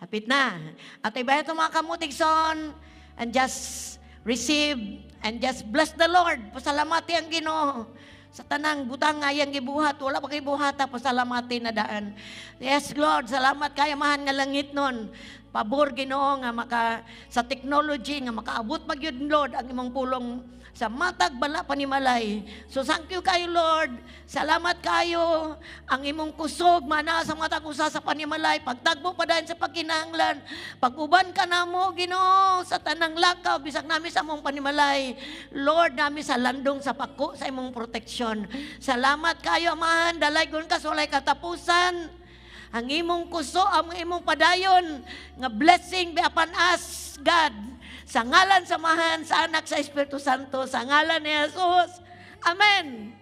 Hapit na. At iba ito mga kamutigson, and just receive and just bless the Lord. Pasalamati ang Ginoo. Sa tanang butang nga yang gibuhat, wala pa gibuhata, pasalamati na daan. Yes, Lord, salamat kayo mahan nga langit nun. Pabor Ginoo nga sa technology nga makaabot magyud Lord ang imong pulong sa matag bala panimalay. So thank you kayo Lord. Salamat kayo ang imong kusog mana sa matag usa sa panimalay. Pagtagbo pa dayon sa pagkinahanglan. Pag-uban ka namo Ginoo sa tanang lakaw bisag nami sa among panimalay. Lord, nami sa landong sa pako sa imong proteksyon. Salamat kayo Amahan, dalaygon ka sa walay katapusan. Ang imong kuso, ang imong padayon, nga blessing be upon us, God. Sa ngalan samahan, sa anak, sa Espiritu Santo, sa ngalan ni Jesus. Amen.